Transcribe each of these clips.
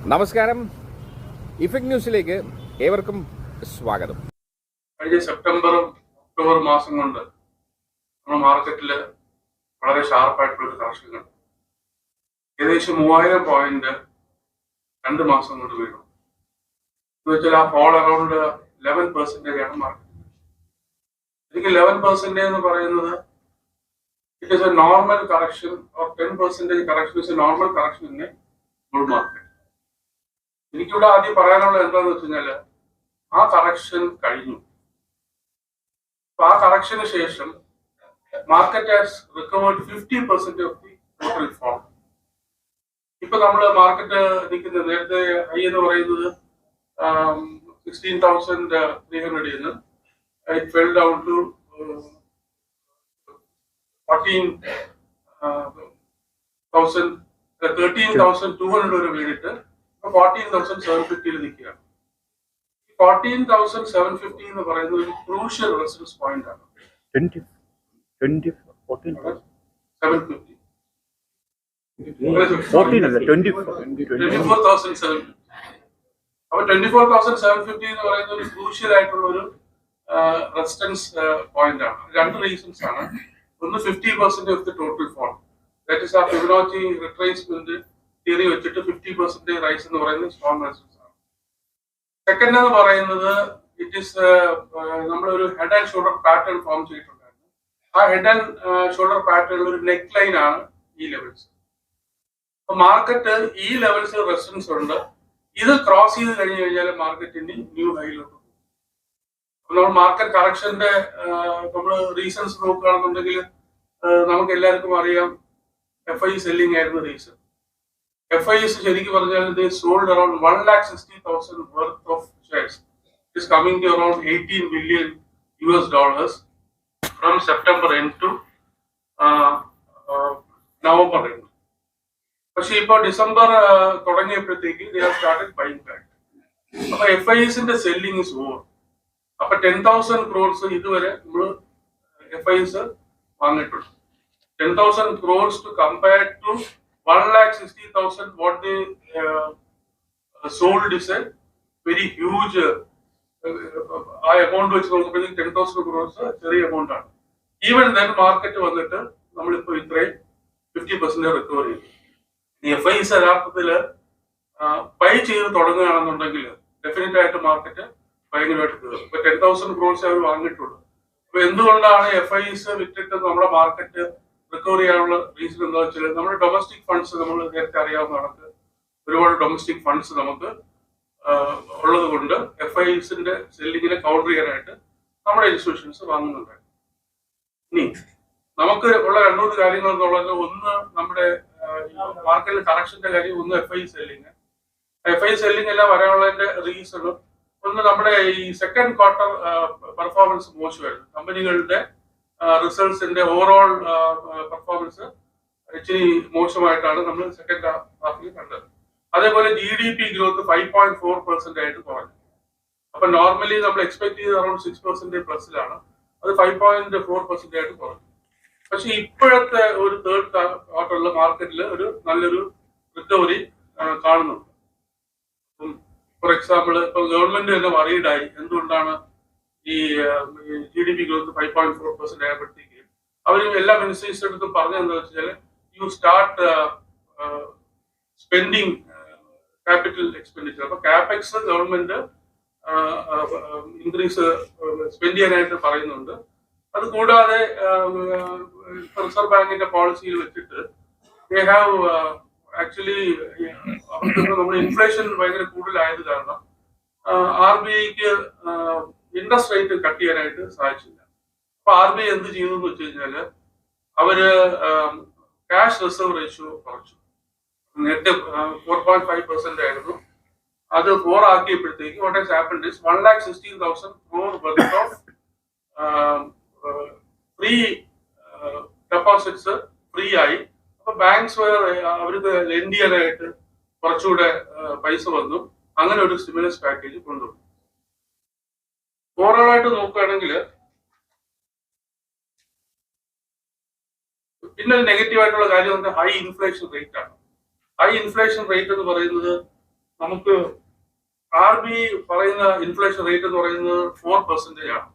നമസ്കാരം. ഇഫക്ട് ന്യൂസിലേക്ക് ഏവർക്കും സ്വാഗതം. കഴിഞ്ഞ സെപ്റ്റംബർ ഒക്ടോബർ മാസം കൊണ്ട് നമ്മുടെ മാർക്കറ്റിൽ വളരെ ഷാർപ്പായിട്ടുള്ള കറക്ഷൻ കണ്ടു. ഏകദേശം 3000 പോയിന്റ് 2 മാസം കൊണ്ട് വീണു. എന്ന് വെച്ചാൽ ആ ഫോൾ അറൌണ്ട് 11% ആണ് മാർക്കറ്റ്. എനിക്ക് 11% എന്ന് പറയുന്നത് it is A normal correction or 10% correction is A normal correction in A bull market. എനിക്കിവിടെ ആദ്യം പറയാനുള്ളത് എന്താണെന്ന് വെച്ച് കഴിഞ്ഞാല് ആ കറക്ഷൻ കഴിഞ്ഞു. അപ്പൊ ആ കറക്ഷന് ശേഷം market has recovered 50% of the total fall. ഇപ്പൊ നമ്മള് മാർക്കറ്റ് നിൽക്കുന്നത് നേരത്തെ ഹൈ എന്ന് പറയുന്നത് 16,300 നിന്ന് ഇറ്റ് ഫെൽ ഡൗൺ ടു 13,200 വരെ വീണിട്ട് 14,750 നിൽക്കുകയാണ്. 14,750 എന്ന് പറയുന്നത് ഒരു ക്രൂഷ്യൽ റെസിസ്റ്റൻസ് പോയിന്റ് ആണ്. 24,750. അപ്പൊ 24,750 എന്ന് പറയുന്ന ഒരു ക്രൂഷ്യൽ ആയിട്ടുള്ള ഒരു റെസിസ്റ്റൻസ് പോയിന്റ് ആണ്. രണ്ട് റീസൺസ് ആണ്. ഒന്ന് 50% of the total fall, that is ആ ഫിബൊനാച്ചി റിട്രേസ്മെന്റ് തിയറി വെച്ചിട്ട് 50% റൈസ് എന്ന് പറയുന്നത് സ്ട്രോങ് റെസിസ്റ്റൻസ് ആണ്. സെക്കൻഡ് എന്ന് പറയുന്നത് ഇറ്റ് ഈസ് നമ്മളൊരു head and shoulder pattern form ചെയ്തിട്ടുണ്ടായിരുന്നു. ആ ഹെഡ് ആൻഡ് ഷോൾഡർ പാറ്റേണിൽ ഒരു നെക്ക് ലൈൻ ആണ് ഈ ലെവൽസ്. അപ്പൊ മാർക്കറ്റ് ഈ ലെവൽസ് റെസിസ്റ്റൻസ് ഉണ്ട്. ഇത് ക്രോസ് ചെയ്ത് കഴിഞ്ഞു കഴിഞ്ഞാൽ മാർക്കറ്റിന് ന്യൂ ഹൈയിലോട്ട് പോകും. അപ്പൊ നമ്മൾ മാർക്കറ്റ് കറക്ഷന്റെ നമ്മൾ റീസൺസ് നോക്കുകയാണെന്നുണ്ടെങ്കിൽ നമുക്ക് എല്ലാവർക്കും അറിയാം FI സെല്ലിംഗ് ആയിരുന്നു റീസൺ. FIs ശരിക്കും പറഞ്ഞാൽ they sold around 1,60,000 worth of shares. It is coming to around $18 billion from September end to November end. പക്ഷെ ഇപ്പൊ December തുടങ്ങിയപ്പോഴത്തേക്ക് they have started buying back. അപ്പൊ FIsന്റെ സെല്ലിംഗ് is over. അപ്പൊ 10,000 crores ഇതുവരെ നമ്മൾ FIs വാങ്ങിയിട്ടുണ്ട്. 10,000 crores to compare to 1,60,000 what they sold is a very huge ആ amount വെച്ച് നോക്കുമ്പോഴത്തേക്ക് 10,000 crores ചെറിയ എമൗണ്ട് ആണ്. ഈവൻ ദെൻ മാർക്കറ്റ് വന്നിട്ട് നമ്മളിപ്പോ ഇത്രയും 50% റിക്കവർ ചെയ്തു. FIs യഥാർത്ഥത്തില് ബൈ ചെയ്ത് തുടങ്ങുകയാണെന്നുണ്ടെങ്കിൽ ഡെഫിനറ്റ് ആയിട്ട് മാർക്കറ്റ് ഭയങ്കരമായിട്ട് കയറും. ഇപ്പൊ 10,000 crores അവർ വാങ്ങിയിട്ടുള്ളൂ. അപ്പൊ എന്തുകൊണ്ടാണ് FIs വിറ്റിട്ട് നമ്മുടെ മാർക്കറ്റ് റിക്കവർ ചെയ്യാനുള്ള റീസൺ എന്താ വെച്ചാൽ നമ്മുടെ ഡൊമസ്റ്റിക് ഫണ്ട്സ് നമ്മൾ നേരത്തെ അറിയാവുന്ന കണക്ക് ഒരുപാട് ഡൊമസ്റ്റിക് ഫണ്ട്സ് നമുക്ക് ഉള്ളത് കൊണ്ട് FIsന്റെ സെല്ലിങ്ങിനെ കൗണ്ടർ ചെയ്യാനായിട്ട് നമ്മുടെ ഇൻസ്റ്റിറ്റ്യൂഷൻസ് വാങ്ങുന്നുണ്ട്. ഇനി നമുക്ക് ഉള്ള 2-3 കാര്യങ്ങൾ എന്നുള്ളത് ഒന്ന് നമ്മുടെ മാർക്കറ്റിൽ കറക്ഷന്റെ കാര്യം, ഒന്ന് FI സെല്ലിങ്. FI സെല്ലിങ് എല്ലാം വരാനുള്ളതിന്റെ റീസണും ഒന്ന് നമ്മുടെ ഈ സെക്കൻഡ് ക്വാർട്ടർ പെർഫോമൻസ് മോശമായിരുന്നു. കമ്പനികളുടെ റിസൾട്ട്സിന്റെ ഓവറോൾ പെർഫോമൻസ് ഇച്ചിരി മോശമായിട്ടാണ് നമ്മൾ സെക്കൻഡ് ഹാഫിൽ കണ്ടത്. അതേപോലെ GDP ഗ്രോത്ത് 5.4% ആയിട്ട് കുറഞ്ഞു. അപ്പൊ നോർമലി നമ്മൾ എക്സ്പെക്ട് ചെയ്ത് അറൌണ്ട് 6% പ്ലസിലാണ്, അത് 5.4% ആയിട്ട് കുറഞ്ഞു. പക്ഷെ ഇപ്പോഴത്തെ ഒരു തേർഡ് ക്വാർട്ടറിൽ മാർക്കറ്റിൽ ഒരു നല്ലൊരു റിക്കവറി കാണുന്നുണ്ട്. ഫോർ എക്സാമ്പിൾ ഇപ്പൊ ഗവൺമെന്റ് തന്നെ വറീഡായി എന്തുകൊണ്ടാണ് ഈ GDP ഗ്രോത്ത് 5.4% ആയപ്പോഴത്തേക്ക് അവർ എല്ലാ മിനിസ്റ്റേഴ്സിന്റെ അടുത്തും പറഞ്ഞതെന്താ വെച്ചാൽ you start spending capital expenditure. അപ്പൊ കാപെക്സ് ഗവൺമെന്റ് ഇൻക്രീസ് സ്പെൻഡ് ചെയ്യാനായിട്ട് പറയുന്നുണ്ട്. അത് കൂടാതെ റിസർവ് ബാങ്കിന്റെ പോളിസിയിൽ വെച്ചിട്ട് ദേ ഹാവ് ആക്ച്വലി നമ്മൾ ഇൻഫ്ലേഷൻ ഭയങ്കര കൂടുതലായത് കാരണം RBIക്ക് ഇൻട്രസ്റ്റ് റേറ്റ് കട്ട് ചെയ്യാനായിട്ട് സാധിച്ചില്ല. അപ്പൊ RBI എന്ത് ചെയ്തു എന്ന് വെച്ച് കഴിഞ്ഞാല് അവര് ക്യാഷ് റിസർവ് റേഷ്യോ കുറച്ചു. നേരത്തെ 4.5% ആയിരുന്നു, അത് 4 ആക്കിയപ്പോഴത്തേക്ക് what has happened is 1,16,000 crore worth of free deposits free ആയി. അപ്പൊ ബാങ്ക്സ് അവർക്ക് ലെൻഡ് ചെയ്യാനായിട്ട് കുറച്ചുകൂടെ പൈസ വന്നു. അങ്ങനെ ഒരു സ്റ്റിമുലസ് പാക്കേജ് കൊണ്ടുവന്നു. ഓവറോൾ ആയിട്ട് നോക്കുകയാണെങ്കിൽ പിന്നെ നെഗറ്റീവ് ആയിട്ടുള്ള കാര്യം ഹൈ ഇൻഫ്ലേഷൻ റേറ്റ് ആണ്. ഹൈ ഇൻഫ്ലേഷൻ റേറ്റ് എന്ന് പറയുന്നത് നമുക്ക് RBI പറയുന്ന ഇൻഫ്ലേഷൻ റേറ്റ് എന്ന് പറയുന്നത് 4% ആണ്.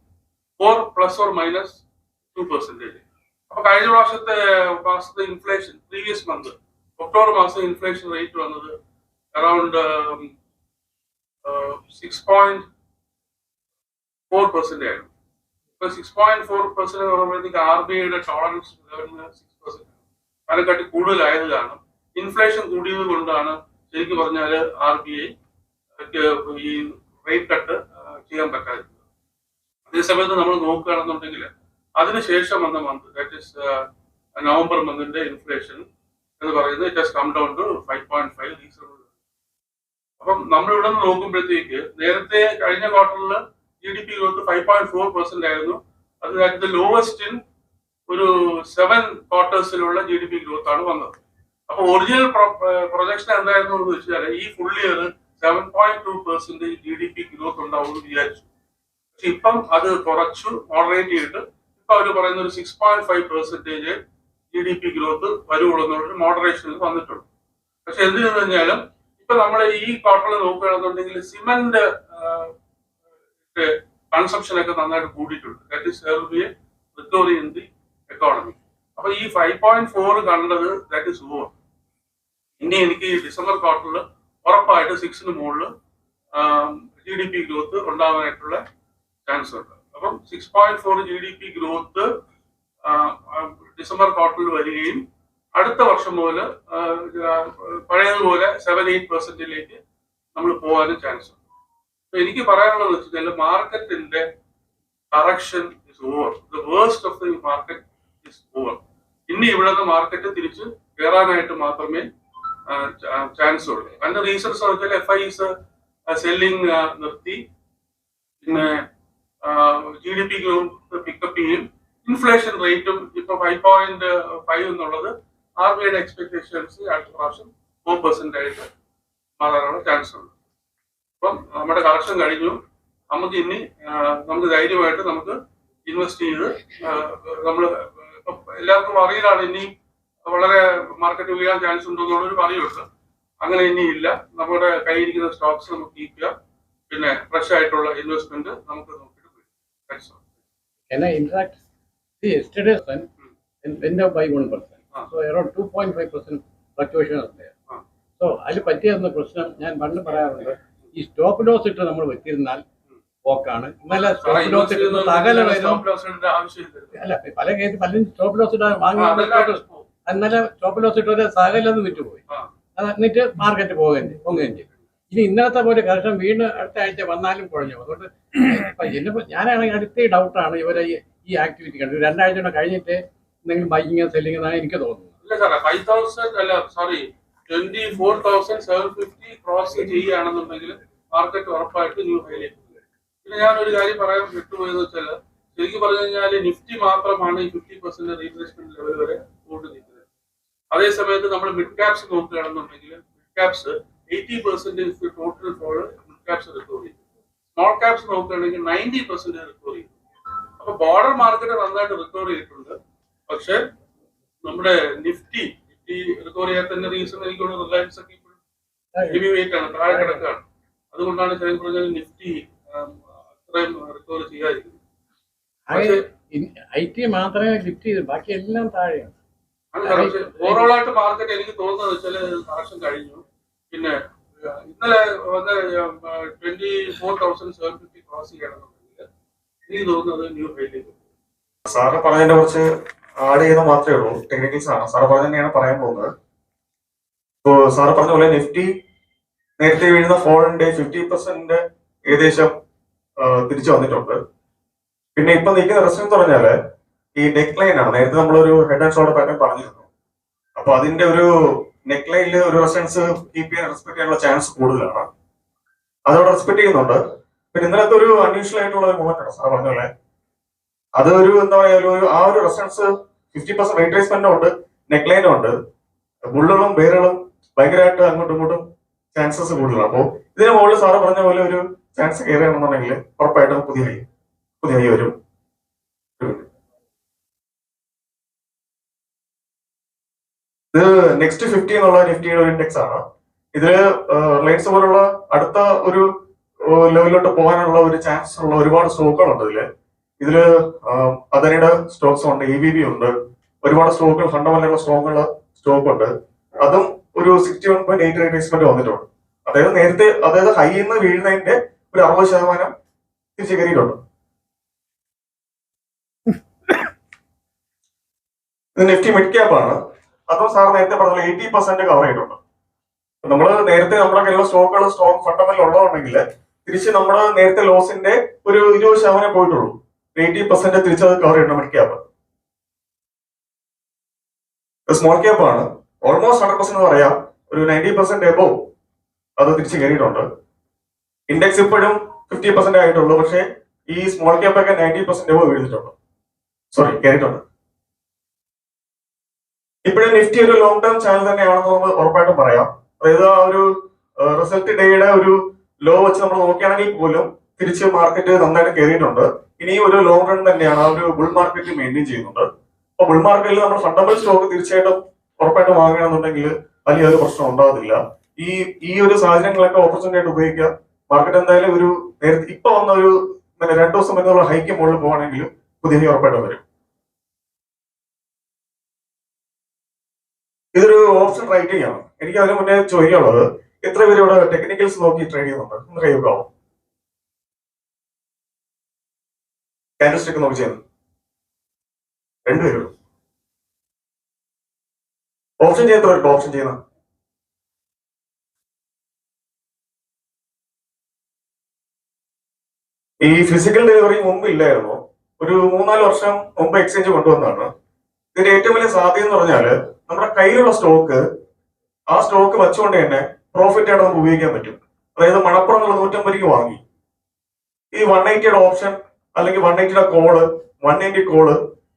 4 ±2%. അപ്പൊ കഴിഞ്ഞ മാസത്തെ ഇൻഫ്ലേഷൻ പ്രീവിയസ് മന്ത് ഒക്ടോബർ മാസം ഇൻഫ്ലേഷൻ റേറ്റ് വന്നത് അറൌണ്ട് 6.4% ആയിരുന്നു. ഇപ്പൊ 6.4% എന്ന് പറയുമ്പോഴത്തേക്ക് RBIയുടെ ടോളറൻസ് 6%. അതിനെക്കാട്ടി കൂടുതലായത് കാരണം ഇൻഫ്ലേഷൻ കൂടിയത് കൊണ്ടാണ് ശരിക്കും പറഞ്ഞാല് RBI ഈ റേറ്റ് കട്ട് ചെയ്യാൻ പറ്റാതിരുന്നത്. അതേസമയത്ത് നമ്മൾ നോക്കുകയാണെന്നുണ്ടെങ്കിൽ അതിനുശേഷം വന്ന മന്ത് ദാറ്റ് ഇസ് നവംബർ മന്തിന്റെ ഇൻഫ്ലേഷൻ എന്ന് പറയുന്നത് it has come down to 5.5 reasonable. അപ്പം നമ്മളിവിടെ നിന്ന് നോക്കുമ്പോഴത്തേക്ക് നേരത്തെ കഴിഞ്ഞ ക്വാർട്ടറിൽ GDP ഗ്രോത്ത് 5.4% ആയിരുന്നു. അത് അറ്റ് ദ ലോവസ്റ്റ് ഇൻ ഒരു 7 ക്വാർട്ടേഴ്സിലുള്ള GDP ഗ്രോത്ത് ആണ് വന്നത്. അപ്പൊ ഒറിജിനൽ പ്രൊജക്ഷൻ എന്തായിരുന്നു എന്ന് വെച്ചാൽ ഈ ഫുൾ ഇയർ 7.2% GDP ഗ്രോത്ത് ഉണ്ടാവുമെന്ന് വിചാരിച്ചു. പക്ഷെ ഇപ്പം അത് കുറച്ചു മോഡറേറ്റ് ചെയ്തിട്ട് ഇപ്പൊ അവർ പറയുന്ന ഒരു 6.5% GDP ഗ്രോത്ത് വരുവുള്ളൂ എന്നുള്ളൊരു മോഡറേഷനിൽ വന്നിട്ടുണ്ട്. പക്ഷെ എന്തിനു കഴിഞ്ഞാലും ഇപ്പൊ നമ്മൾ ഈ ക്വാർട്ടറിൽ നോക്കുകയാണെന്നുണ്ടെങ്കിൽ സിമന്റ് കൺസംഷൻ ഒക്കെ നന്നായിട്ട് കൂടിയിട്ടുണ്ട്. That is recovery in the economy. അപ്പൊ ഈ 5.4 കണ്ടത് ദാറ്റ് ഇസ് ഓവർ. ഇനി എനിക്ക് ഈ ഡിസംബർ ക്വാർട്ടറിൽ ഉറപ്പായിട്ട് 6ന് മുകളിൽ GDP ഗ്രോത്ത് ഉണ്ടാവാനായിട്ടുള്ള ചാൻസ് ഉണ്ട്. അപ്പം 6.4 GDP ഗ്രോത്ത് ഡിസംബർ ക്വാർട്ടറിൽ വരികയും അടുത്ത വർഷം മുതൽ പഴയതുപോലെ 7-8% നമ്മൾ പോകാനും ചാൻസ് ഉണ്ട്. അപ്പൊ എനിക്ക് പറയാനുള്ളത് വെച്ചാൽ മാർക്കറ്റിന്റെ correction is over. The worst of the market is over. ഇനി ഇവിടെ നിന്ന് മാർക്കറ്റ് തിരിച്ച് കയറാനായിട്ട് മാത്രമേ ചാൻസ് ഉള്ളൂ. അതിന്റെ റീസൺസ് എന്ന് വെച്ചാൽ FIs സെല്ലിംഗ് നിർത്തി, പിന്നെ GDP ഗ്രോത്ത് പിക്കപ്പ് ചെയ്യും, ഇൻഫ്ലേഷൻ റേറ്റും ഇപ്പൊ 5.5 എന്നുള്ളത് RBIയുടെ എക്സ്പെക്ടേഷൻസ് അടുത്ത പ്രാവശ്യം 4% ആയിട്ട് മാറാനുള്ള ചാൻസ് ഉണ്ട്. അപ്പം നമ്മുടെ കറക്ഷൻ കഴിഞ്ഞു. നമുക്ക് ഇനി നമുക്ക് ധൈര്യമായിട്ട് നമുക്ക് ഇൻവെസ്റ്റ് ചെയ്ത് നമ്മൾ എല്ലാവർക്കും അറിയിലാണ് ഇനി വളരെ മാർക്കറ്റ് വീഴാൻ ചാൻസ് ഉണ്ടോ എന്നുള്ളൊരു പറയുണ്ട്. അങ്ങനെ ഇനി ഇല്ല. നമ്മുടെ കയ്യിരിക്കുന്ന സ്റ്റോക്സ് നമുക്ക് കീപ്പ് ചെയ്യാം. പിന്നെ ഫ്രഷ് ആയിട്ടുള്ള ഇൻവെസ്റ്റ്മെന്റ് നമുക്ക് നോക്കിയിട്ട് Can I interact? See, yesterday's sun went up by 1%. So around 2.5% fluctuation is there. So അതിൽ പറ്റിയെന്ന പ്രശ്നം ഞാൻ പണ്ട് പറയാറുണ്ട്, ഈ സ്റ്റോപ്പ് ലോസ് ഇട്ട് നമ്മൾ വെച്ചിരുന്നാൽ പോക്കാണ്. ഇന്നലെ സ്റ്റോപ്പ് ലോസ് ഇടുന്ന അല്ല പല കേസ് പലരും സ്റ്റോപ്പ് ലോസ് ഇടാൻ വാങ്ങി ഇന്നലെ സ്റ്റോപ്പ് ലോസ് ഇട്ടവരെ സകലം വിറ്റുപോയി. എന്നിട്ട് മാർക്കറ്റ് പോകുകയും ചെയ്യും. ഇനി ഇന്നലത്തെ പോലെ കർഷകൻ വീണ്ടും അടുത്ത ആഴ്ച വന്നാലും കുഴഞ്ഞു. അതുകൊണ്ട് ഞാനാണെങ്കിൽ അടുത്ത ഡൗട്ടാണ് ഇവരെ ഈ ആക്ടിവിറ്റി കണ്ടത്. 2 ആഴ്ച കൂടെ കഴിഞ്ഞിട്ട് എന്തെങ്കിലും ബൈക്കിങ് സെല്ലിംഗ് എന്നാണ് എനിക്ക് തോന്നുന്നത്. 24,750 ക്രോസ് ചെയ്യുകയാണെന്നുണ്ടെങ്കിൽ മാർക്കറ്റ് ഉറപ്പായിട്ട് ന്യൂ ഹൈലേക്ക്. പിന്നെ ഞാനൊരു കാര്യം പറയാൻ വിട്ടുപോയെന്ന് വെച്ചാൽ ശരിക്കും പറഞ്ഞു കഴിഞ്ഞാൽ നിഫ്റ്റി മാത്രമാണ് ഈ 50% റീപ്ലേസ്മെന്റ് ലെവൽ വരെ കൂട്ടി നിൽക്കുന്നത്. അതേസമയത്ത് നമ്മൾ മിഡ് ക്യാപ്സ് നോക്കുകയാണെന്നുണ്ടെങ്കിൽ mid caps 80% total fall mid caps recover ചെയ്തു. സ്മോൾ ക്യാപ്സ് നോക്കുകയാണെങ്കിൽ 90% റിക്കവർ ചെയ്തു. അപ്പൊ ബോർഡർ മാർക്കറ്റ് നന്നായിട്ട് റിക്കവർ ചെയ്തിട്ടുണ്ട്. പക്ഷെ നമ്മുടെ നിഫ്റ്റി റിക്കവർ ചെയ്യാത്തതിന്റെ റീസൺ എനിക്കുള്ള റിലയൻസ് ഒക്കെ ഇപ്പോഴും ഹെവി വെയിറ്റ് ആണ്, താഴെ കിടക്കുകയാണ്. അതുകൊണ്ടാണ് ശരിക്കും പറഞ്ഞാൽ നിഫ്റ്റി അത്രയും റിക്കവർ ചെയ്യാതിരിക്കുന്നത്. IT മാത്രമേ ലിഫ്റ്റ് ചെയ്തു, ബാക്കി എല്ലാം താഴെയാണ്. ഓവറോൾ ആയിട്ട് മാർക്കറ്റ് എനിക്ക് തോന്നുന്നത് വെച്ചാൽ കറക്ഷൻ കഴിഞ്ഞു. പിന്നെ ഇന്നലെ വന്ന് 24,750 ക്രോസ് ചെയ്യണമെന്നുണ്ടെങ്കിൽ എനിക്ക് തോന്നുന്നത് ന്യൂ ഹൈലേക്ക്. സാറ് പറഞ്ഞതിന്റെ കുറച്ച് ആഡ് ചെയ്ത് മാത്രമേ ഉള്ളൂ. ടെക്നിക്കൽസ് ആണ് സാറ് പറഞ്ഞ തന്നെയാണ് പറയാൻ പോകുന്നത്. ഇപ്പോൾ സാറ് പറഞ്ഞ പോലെ നിഫ്റ്റി നേരത്തെ വീഴുന്ന ഫോളിന്റെ 50% ഏകദേശം തിരിച്ചു വന്നിട്ടുണ്ട്. പിന്നെ ഇപ്പൊ നിൽക്കുന്ന റെസിസ്റ്റൻസ് എന്ന് പറഞ്ഞാല് ഈ നെക്ക് ലൈൻ ആണ്. നേരത്തെ നമ്മളൊരു ഹെഡ് ആൻഡ് ഷോൾഡർ പാറ്റേൺ പറഞ്ഞിരുന്നു. അപ്പൊ അതിന്റെ ഒരു നെക്ക് ലൈനിൽ ഒരു റെസിസ്റ്റൻസ് കീപ്പ് ചെയ്യാൻ റെസ്പെക്ട് ചെയ്യാനുള്ള ചാൻസ് കൂടുതലാണ്. അതോടെ റെസ്പെക്ട് ചെയ്യുന്നുണ്ട്. പിന്നെ ഇന്നലത്തെ ഒരു അൺയൂഷ്വൽ ആയിട്ടുള്ള ഒരു മൂവ്മെന്റ് ആണ് സാർ പറഞ്ഞ പോലെ. അത് ഒരു എന്താ പറയാ ആ ഒരു റെസിസ്റ്റൻസ് 50% റീട്രേസ്മെന്റും ഉണ്ട്, നെക്ക് ലൈനും ഉണ്ട്. ബുള്ളുകളും ബെയറുകളും ഭയങ്കരമായിട്ട് അങ്ങോട്ടും ഇങ്ങോട്ടും ചാൻസസ് കൂടുതലാണ്. അപ്പോൾ ഇതിന് മുകളിൽ സാറ് പറഞ്ഞ പോലെ ഒരു ചാൻസ് കയറുകയാണെന്നുണ്ടെങ്കിൽ ഉറപ്പായിട്ടും പുതിയ ഹൈ വരും. ഇത് നെക്സ്റ്റ് 50 എന്നുള്ള നിഫ്റ്റിയുടെ ഒരു ഇൻഡെക്സ് ആണ്. ഇതില് റിലയൻസ് പോലുള്ള അടുത്ത ഒരു ലെവലിലോട്ട് പോകാനുള്ള ഒരു ചാൻസ് ഉള്ള ഒരുപാട് സ്റ്റോക്കുകളുണ്ട് ഇതില് അദാനിയുടെ സ്റ്റോക്സ് ഉണ്ട്, EVB ഉണ്ട്, ഒരുപാട് സ്റ്റോക്കുകൾ ഫണ്ടമെന്റൽ സ്റ്റോക്ക് ഉണ്ട്. അതും ഒരു 61.8 റേറ്റ്സ്മെന്റ് വന്നിട്ടുണ്ട്. അതായത് ഹൈയിൽ നിന്ന് വീഴുന്നതിന്റെ ഒരു 60% തിരിച്ചു കയറിയിട്ടുണ്ട്. ഇത് നിഫ്റ്റി മിഡ് ക്യാപ്പ് ആണ്. അതും സാർ നേരത്തെ പറഞ്ഞ 80% കവർ ചെയ്തിട്ടുണ്ട്. നമ്മൾ നേരത്തെ നമ്മുടെ കയ്യിലുള്ള സ്റ്റോക്ക് ഫണ്ടമെന്റൽ ഉള്ളതുണ്ടെങ്കിൽ തിരിച്ച് നമ്മുടെ നേരത്തെ ലോസിന്റെ ഒരു 20% പോയിട്ടുള്ളൂ. 80% തിരിച്ചത് കവർ ചെയ്യണം മിഡ് ക്യാപ്പ്. സ്മോൾ ക്യാപ്പ് ആണ്, ഓൾമോസ്റ്റ് 100% എന്ന് പറയാം, ഒരു 90% എബോവ് അത് തിരിച്ച് കയറിയിട്ടുണ്ട്. ഇൻഡെക്സ് ഇപ്പോഴും 50% ആയിട്ടുള്ളൂ, പക്ഷേ ഈ സ്മോൾ ക്യാപ്പ് ഒക്കെ 90% എബോവ് വീഴ്ന്നിട്ടുണ്ട്, കയറിയിട്ടുണ്ട്. ഇപ്പോഴും നിഫ്റ്റി ഒരു ലോങ് ടേം ചാനൽ തന്നെയാണെന്ന് നമ്മൾ ഉറപ്പായിട്ടും പറയാം. അതായത് ആ ഒരു റിസൾട്ട് ഡേയുടെ ഒരു ലോ വെച്ച് നമ്മൾ നോക്കുകയാണെങ്കിൽ പോലും തിരിച്ച് മാർക്കറ്റ് നന്നായിട്ട് കയറിയിട്ടുണ്ട്. ഇനി ഒരു ലോങ് റൺ തന്നെയാണ്, ആ ഒരു ബുൾ മാർക്കറ്റ് മെയിൻറ്റെയിൻ ചെയ്യുന്നുണ്ട്. അപ്പൊ ബുൾ മാർക്കറ്റിൽ നമ്മൾ ഫണ്ടമെന്റൽ സ്റ്റോക്ക് തീർച്ചയായിട്ടും ഉറപ്പായിട്ടും വാങ്ങുകയാണെന്നുണ്ടെങ്കിൽ വലിയൊരു പ്രശ്നം ഉണ്ടാകുന്നില്ല. ഈ ഒരു സാഹചര്യങ്ങളൊക്കെ ഓപ്പർച്യൂണിറ്റി ആയിട്ട് ഉപയോഗിക്കുക. മാർക്കറ്റ് എന്തായാലും ഒരു നേരത്തെ ഇപ്പൊ വന്ന ഒരു 2 ദിവസം എന്നുള്ള ഹൈക്ക് മുകളിൽ പോവാണെങ്കിൽ പുതിയ ഹൈ ഉറപ്പായിട്ടും വരും. ഇതൊരു ഓപ്ഷൻ റൈറ്റിംഗ് ആണ്. എനിക്ക് അതിന് മുന്നേ ചോദിക്കാനുള്ളത്, എത്ര പേര് ഇവിടെ ടെക്നിക്കൽസ് നോക്കി ട്രേഡ് ചെയ്യുന്നുണ്ട്? ഒന്ന് കൈവക്കാവോ? ക്യാൻഡിൽ സ്റ്റിക്ക് നോക്കി ചെയ്യുന്നു 2 പേരുള്ളൂ. ഓപ്ഷൻ ചെയ്യുന്നവർക്ക് ഓപ്ഷൻ ചെയ്യുന്ന ഈ ഫിസിക്കൽ ഡെലിവറി മുമ്പ് ഇല്ലായിരുന്നു. ഒരു 3-4 വർഷം മുമ്പ് എക്സ്ചേഞ്ച് കൊണ്ടുവന്നതാണ്. ഇതിന്റെ ഏറ്റവും വലിയ സാധ്യത എന്ന് പറഞ്ഞാൽ നമ്മുടെ കയ്യിലുള്ള സ്റ്റോക്ക്, ആ സ്റ്റോക്ക് വെച്ചുകൊണ്ട് തന്നെ പ്രോഫിറ്റ് ആയിട്ട് നമുക്ക് ഉപയോഗിക്കാൻ പറ്റും. അതായത് മണപ്പുറം 150 രൂപയ്ക്ക് വാങ്ങി ഈ 180യുടെ ഓപ്ഷൻ അല്ലെങ്കിൽ 180യുടെ കോള് 190 കോള്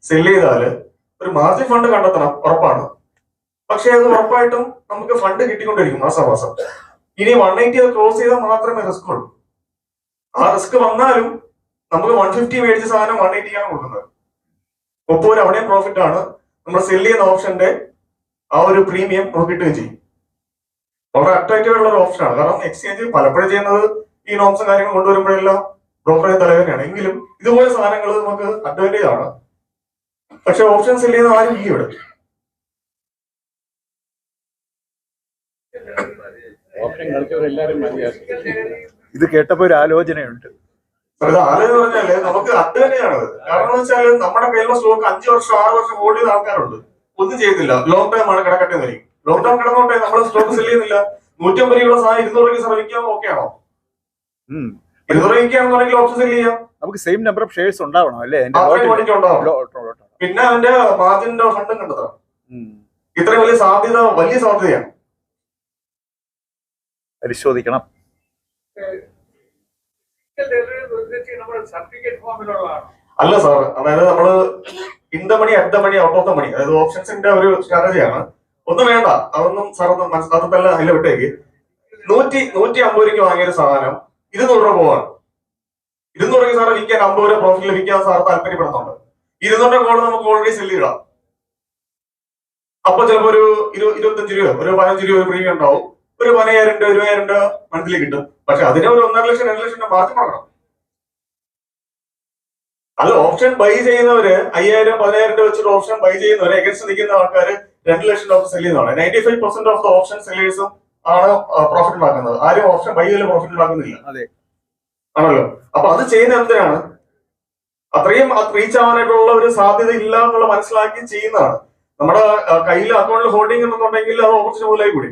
സെൽ ചെയ്താല് ഒരു മാർജിൻ ഫണ്ട് കണ്ടെത്തണം, ഉറപ്പാണ്. പക്ഷെ അത് ഉറപ്പായിട്ടും നമുക്ക് ഫണ്ട് കിട്ടിക്കൊണ്ടിരിക്കും മാസം. ഇനി 180 അത് ക്ലോസ് ചെയ്താൽ മാത്രമേ റിസ്ക് ഉള്ളൂ. ആ റിസ്ക് വന്നാലും നമുക്ക് 150 മേടിച്ച സാധനം 180ക്കാണ് കൊടുക്കുന്നത്. 30 രൂപ അവിടെയും പ്രോഫിറ്റ് ആണ്. നമ്മൾ സെല് ചെയ്യുന്ന ഓപ്ഷന്റെ ആ ഒരു പ്രീമിയം നമുക്ക് കിട്ടുകയും ചെയ്യും. വളരെ അട്രാക്റ്റീവ് ഉള്ള ഒരു ഓപ്ഷനാണ്. കാരണം എക്സ്ചേഞ്ച് പലപ്പോഴും ചെയ്യുന്നത് ഈ നോംസും കാര്യങ്ങൾ കൊണ്ടുവരുമ്പോഴെല്ലാം ബ്രോക്കറെ തലവേദനയാണ്. എങ്കിലും ഇതുപോലെ സാധനങ്ങൾ നമുക്ക് അഡ്വാൻറ്റേജ് ആണ്. പക്ഷെ ഓപ്ഷൻ സെല് ചെയ്യുന്ന ആരും ഈ ഇവിടെ ഇത് കേട്ടപ്പോ ഒരു ആലോചനയുണ്ട്. ഇത് ആലോചന പറഞ്ഞാല് നമുക്ക് അഡ്വാൻറ്റേജ് ആണത്. കാരണം എന്ന് വെച്ചാൽ നമ്മുടെ കയ്യിലുള്ള സ്റ്റോക്ക് 5 വർഷം 6 വർഷം ഹോൾഡ് ചെയ്ത ആൾക്കാരുണ്ട്, ഒന്നും ചെയ്യുന്നില്ല. ലോങ് ടൈം ആണ്, കിടക്കട്ടെ എന്ന് പറയും. ലോങ് ടൈം കിടന്നോട്ടെ, നമ്മൾ സ്റ്റോക്ക് സെല് ചെയ്യുന്നില്ല. 150 രൂപയുടെ സാധനം 200 രൂപയ്ക്ക് ശ്രമിക്കാൻ ഓക്കെ ആണോ? 200 രൂപയ്ക്കാണെന്നുണ്ടെങ്കിൽ ഓപ്ഷൻ സെല് ചെയ്യാം. നമുക്ക് സെയിം നമ്പർ ഓഫ് ഷെയർസ് ഉണ്ടാവണം അല്ലേ? പിന്നെ അതിന്റെ മാർജിന്റെ ഫണ്ടും കണ്ടെത്തണം. ഇത്രയും വലിയ സാധ്യതയാണ്. പരിശോധിക്കണം. അല്ല സാർ, അതായത് നമ്മള് in the money at the money out of the money, അതായത് ഓപ്ഷൻസിന്റെ ഒരു സ്ട്രാറ്റജിയാണ്. ഒന്നും വേണ്ട, അതൊന്നും സാർ അതെല്ലാം അതിൽ വിട്ടേക്ക്. 150 രൂപയ്ക്ക് വാങ്ങിയൊരു സാധനം 200 രൂപ പോവാണ്. 200 രൂപയ്ക്ക് സാറ് വിൽക്കാൻ 50 രൂപ പ്രോഫിറ്റ് ലഭിക്കാൻ സാർ താല്പര്യപ്പെടുന്നുണ്ട്. 200 കോള് നമുക്ക് ഓൾറെഡി സെല് ചെയ്താം. അപ്പൊ ചിലപ്പോ ഒരു 25 രൂപ, ഒരു 15 രൂപ പ്രീമിയം ഉണ്ടാവും. ഒരു 10,000 രൂപ 20,000 രൂപ മന്ത്ലി കിട്ടും. പക്ഷെ അതിന് ഒരു 1.5 ലക്ഷം 2 ലക്ഷം രൂപ മാർജിൻ കൊടുക്കണം. അത് ഓപ്ഷൻ ബൈ ചെയ്യുന്നവര് 5,000 10,000 രൂപ വെച്ചിട്ട് ഓപ്ഷൻ ബൈ ചെയ്യുന്നവര് എഗൻസ്റ്റ് നിൽക്കുന്ന ആൾക്കാർ 2 ലക്ഷം രൂപ സെല് ചെയ്യുന്നതാണ്. 95% ഓഫ് ദ ഓപ്ഷൻ സെല്ലേഴ്സും ആണ് പ്രോഫിറ്റ് ഉണ്ടാക്കുന്നത്. ആരും ഓപ്ഷൻ ബൈ ചെയ്ത് പ്രോഫിറ്റ് ഉണ്ടാക്കുന്നില്ല, ആണല്ലോ. അപ്പൊ അത് ചെയ്യുന്ന എന്തിനാണ്? അത്രയും റീച്ച് ആവാനായിട്ടുള്ള ഒരു സാധ്യത ഇല്ല എന്നുള്ള മനസ്സിലാക്കി ചെയ്യുന്നതാണ്. നമ്മുടെ കയ്യിൽ അക്കൗണ്ടിൽ ഹോൾഡിംഗ് എന്നുണ്ടെങ്കിൽ അത് ഓപ്പർച്യൂണിറ്റി പോലായി കൂടി.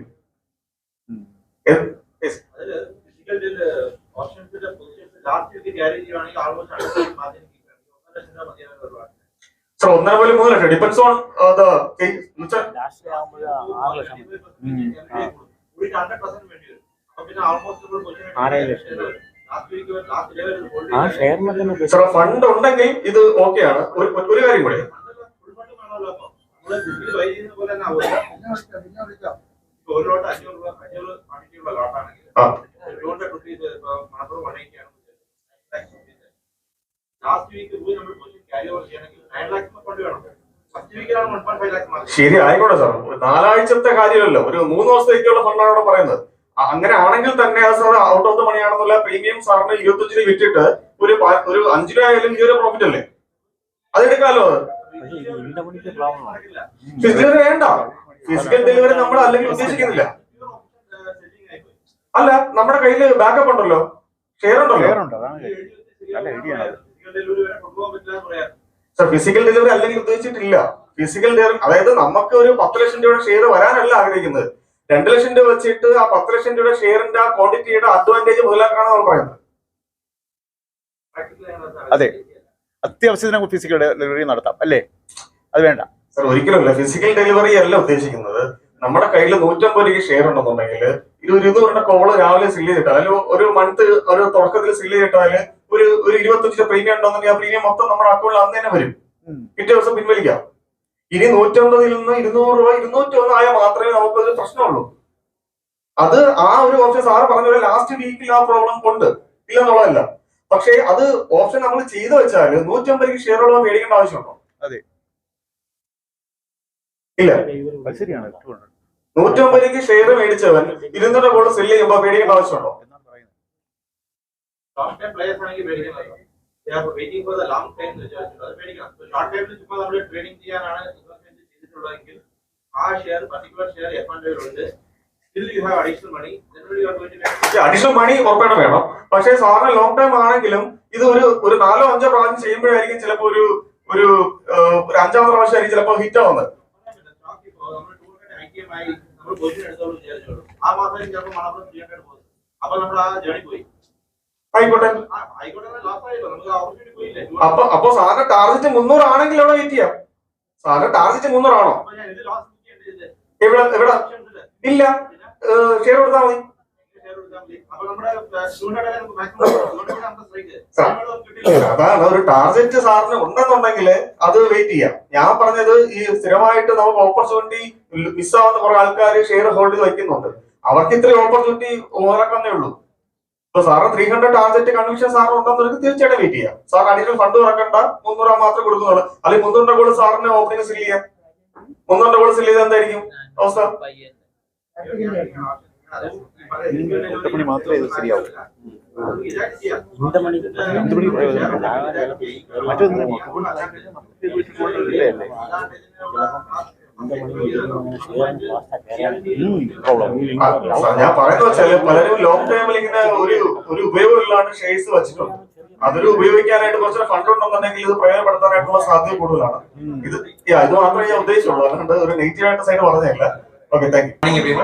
So 1.5 lakh depends on the fund ഉണ്ടെങ്കിൽ ഇത് ഓക്കെയാണ്. ഒരു കാര്യം കൂടെ, ശരി ആയിക്കോട്ടെ സാർ. 4 ആഴ്ചത്തെ കാര്യമല്ലോ, ഒരു 3 ദിവസത്തേക്കുള്ള ഫണ്ടാണ് ഇവിടെ പറയുന്നത്. അങ്ങനെ ആണെങ്കിൽ തന്നെ അത് sir out of the money ആണെന്നുള്ള പ്രീമിയം സാറിന് 25 വിറ്റിട്ട് ഒരു 5 രൂപ ആയാലും ഈ ഒരു പ്രോഫിറ്റ് അല്ലേ, അതെടുക്കാമല്ലോ. ഫിസിക്കൽ വേണ്ട, ഫിസിക്കൽ ഡെലിവറി നമ്മൾ അല്ലെങ്കിൽ ഉദ്ദേശിക്കുന്നില്ല. അല്ല, നമ്മുടെ കയ്യിൽ ബാക്കപ്പ് ഉണ്ടല്ലോ, ഷെയർ ഉണ്ടല്ലോ. സർ ഫിസിക്കൽ ഡെലിവറി അല്ലെങ്കിൽ ഉദ്ദേശിച്ചിട്ടില്ല. ഫിസിക്കൽ ഡെലിവറി അതായത് നമുക്ക് ഒരു 10 ലക്ഷം രൂപയുടെ ഷെയർ വരാനല്ല ആഗ്രഹിക്കുന്നത്. 2 ലക്ഷം രൂപ വെച്ചിട്ട് ആ 10 ലക്ഷം രൂപയുടെ ഷെയറിന്റെ ആ ക്വാണ്ടിറ്റിയുടെ അഡ്വാൻറ്റേജ് മുതലാക്കാനാണ് നമ്മൾ പറയുന്നത്. അതെ, അത്യാവശ്യത്തിന് ഫിസിക്കൽ ഡെലിവറി നടത്താം അല്ലേ? അത് വേണ്ട സർ, ഒരിക്കലുമല്ല. ഫിസിക്കൽ ഡെലിവറി അല്ല ഉദ്ദേശിക്കുന്നത്. നമ്മുടെ കയ്യിൽ 150 രൂപയ്ക്ക് ഷെയർ ഉണ്ടെന്നുണ്ടെങ്കിൽ ഒരു 200 കോള് രാവിലെ സില്ല് ചെയ്തിട്ടാൽ, അല്ലെങ്കിൽ ഒരു മന്ത് ഒരു തുടക്കത്തിൽ സില്ല് ചെയ്തിട്ടാല് ഒരു 25 പ്രീമിയം ഉണ്ടെന്നുണ്ടെങ്കിൽ ആ പ്രീമിയം മൊത്തം നമ്മുടെ അക്കൗണ്ടിൽ അന്ന് തന്നെ വരും. പിറ്റേ ദിവസം പിൻവലിക്കാം. ഇനി 150 നിന്ന് 200 രൂപ 201 ആയാൽ മാത്രമേ നമുക്കൊരു പ്രശ്നമുള്ളൂ. അത് ആ ഒരു ഓപ്ഷൻ സാറ് പറഞ്ഞ പോലെ ലാസ്റ്റ് വീക്കിൽ ആ പ്രോബ്ലം കൊണ്ട് ഇല്ലെന്നുള്ളതല്ല. പക്ഷേ അത് ഓപ്ഷൻ നമ്മൾ ചെയ്തു വെച്ചാൽ 150 രൂപയ്ക്ക് ഷെയർ ഉള്ളവർ മേടിക്കേണ്ട ആവശ്യമുണ്ടോ? അതെ, ഇല്ല. ശരിയാണ്. 150 രൂപയ്ക്ക് ഷെയർ മേടിച്ചവൻ 200 കോള് സെല്ല് ചെയ്യുമ്പോൾ മേടിക്കേണ്ട ആവശ്യമുണ്ടോ? Long term players ആണെങ്കിൽ പേടിക്കണം. They are waiting for the long time research. അത് പേടിക്കണം. ഷോർട്ട് ടൈമിൽ ചുമ്മാ നമ്മൾ ട്രേഡിംഗ് ചെയ്യാനാണ് ഇൻവെസ്റ്റ്മെന്റ് ചെയ്തിട്ടുള്ളതെങ്കിൽ ആ ഷെയർ പർട്ടിക്കുലർ ഷെയർ F&O ഉണ്ട്. Still you have additional money. Generally you are going to get additional money ഉറപ്പായിട്ടും വേണം. പക്ഷേ സാറിന് ലോങ് ടൈം ആണെങ്കിലും ഇത് ഒരു 4-5 പ്രാവശ്യം ചെയ്യുമ്പോഴായിരിക്കും ചിലപ്പോൾ ഒരു 5-ാമത്തെ പ്രാവശ്യമായിരിക്കും ചിലപ്പോൾ ഹിറ്റ് ആവുന്നത്. നമ്മൾ പൊസിഷൻ എടുത്തോളൂ വിചാരിച്ചോളൂ. ആ മാസം ചിലപ്പോൾ മണപ്പുറം 300 പോകും. അപ്പൊ നമ്മൾ ആ ജേണി പോയി. ആയിക്കോട്ടെ. അപ്പൊ സാറിന്റെ ടാർഗറ്റ് 300 ആണെങ്കിൽ എവിടെ വെയിറ്റ് ചെയ്യാം? സാറിന്റെ ടാർഗറ്റ് 300 ആണോ? എവിടെ ഇല്ല, ഷെയർ കൊടുത്താൽ മതി. അതാണ് ഒരു ടാർഗറ്റ് സാറിന് ഉണ്ടെന്നുണ്ടെങ്കിൽ അത് വെയിറ്റ് ചെയ്യാം. ഞാൻ പറഞ്ഞത് ഈ സ്ഥിരമായിട്ട് നമുക്ക് ഓപ്പർച്യൂണിറ്റി മിസ്സാവുന്ന കുറെ ആൾക്കാർ ഷെയർ ഹോൾഡ് ചെയ്ത് വയ്ക്കുന്നുണ്ട്. അവർക്ക് ഇത്രയും ഓപ്പർച്യൂണിറ്റി ഓരാക്കുന്നേ ഉള്ളൂ. ഇപ്പൊ സാറ് 300 ടാർഗറ്റ് കൺവിക്ഷൻ സാറിന് ഉണ്ടെന്നുണ്ടെങ്കിൽ തീർച്ചയായിട്ടും വെയിറ്റ് ചെയ്യാം. സാർ അഡീഷണൽ ഫണ്ട് ഇറക്കണ്ട, 300 രൂപ മാത്രം കൊടുക്കുന്നുള്ളൂ. അല്ലെങ്കിൽ 300 കോള് സാറിന് ഓപ്പണിംഗ് സില്ല് ചെയ്യാം. 300 കോള് സില്ല് ചെയ്താൽ എന്തായിരിക്കും അവസ്ഥ? മാത്രമേ ഇത് ശരിയാവും. ഞാൻ പറയുന്നത് വെച്ചാല് പലരും ലോങ് ടൈമിൽ ഇങ്ങനെ ഒരു ഉപയോഗം ഇല്ലാണ്ട് ഷെയർസ് വെച്ചിട്ടുണ്ട്. അതൊരു ഉപയോഗിക്കാനായിട്ട് കുറച്ച് ഫണ്ട് ഉണ്ടെന്നുണ്ടെങ്കിൽ ഇത് പ്രയോജനപ്പെടുത്താനായിട്ടുള്ള സാധ്യത കൂടുതലാണ്. ഇത് മാത്രമേ ഞാൻ ഉദ്ദേശിച്ചുള്ളൂ, അതുകൊണ്ട് ഒരു നെഗറ്റീവ് ആയിട്ട് സൈഡ് പറഞ്ഞില്ല. Okay, thank you.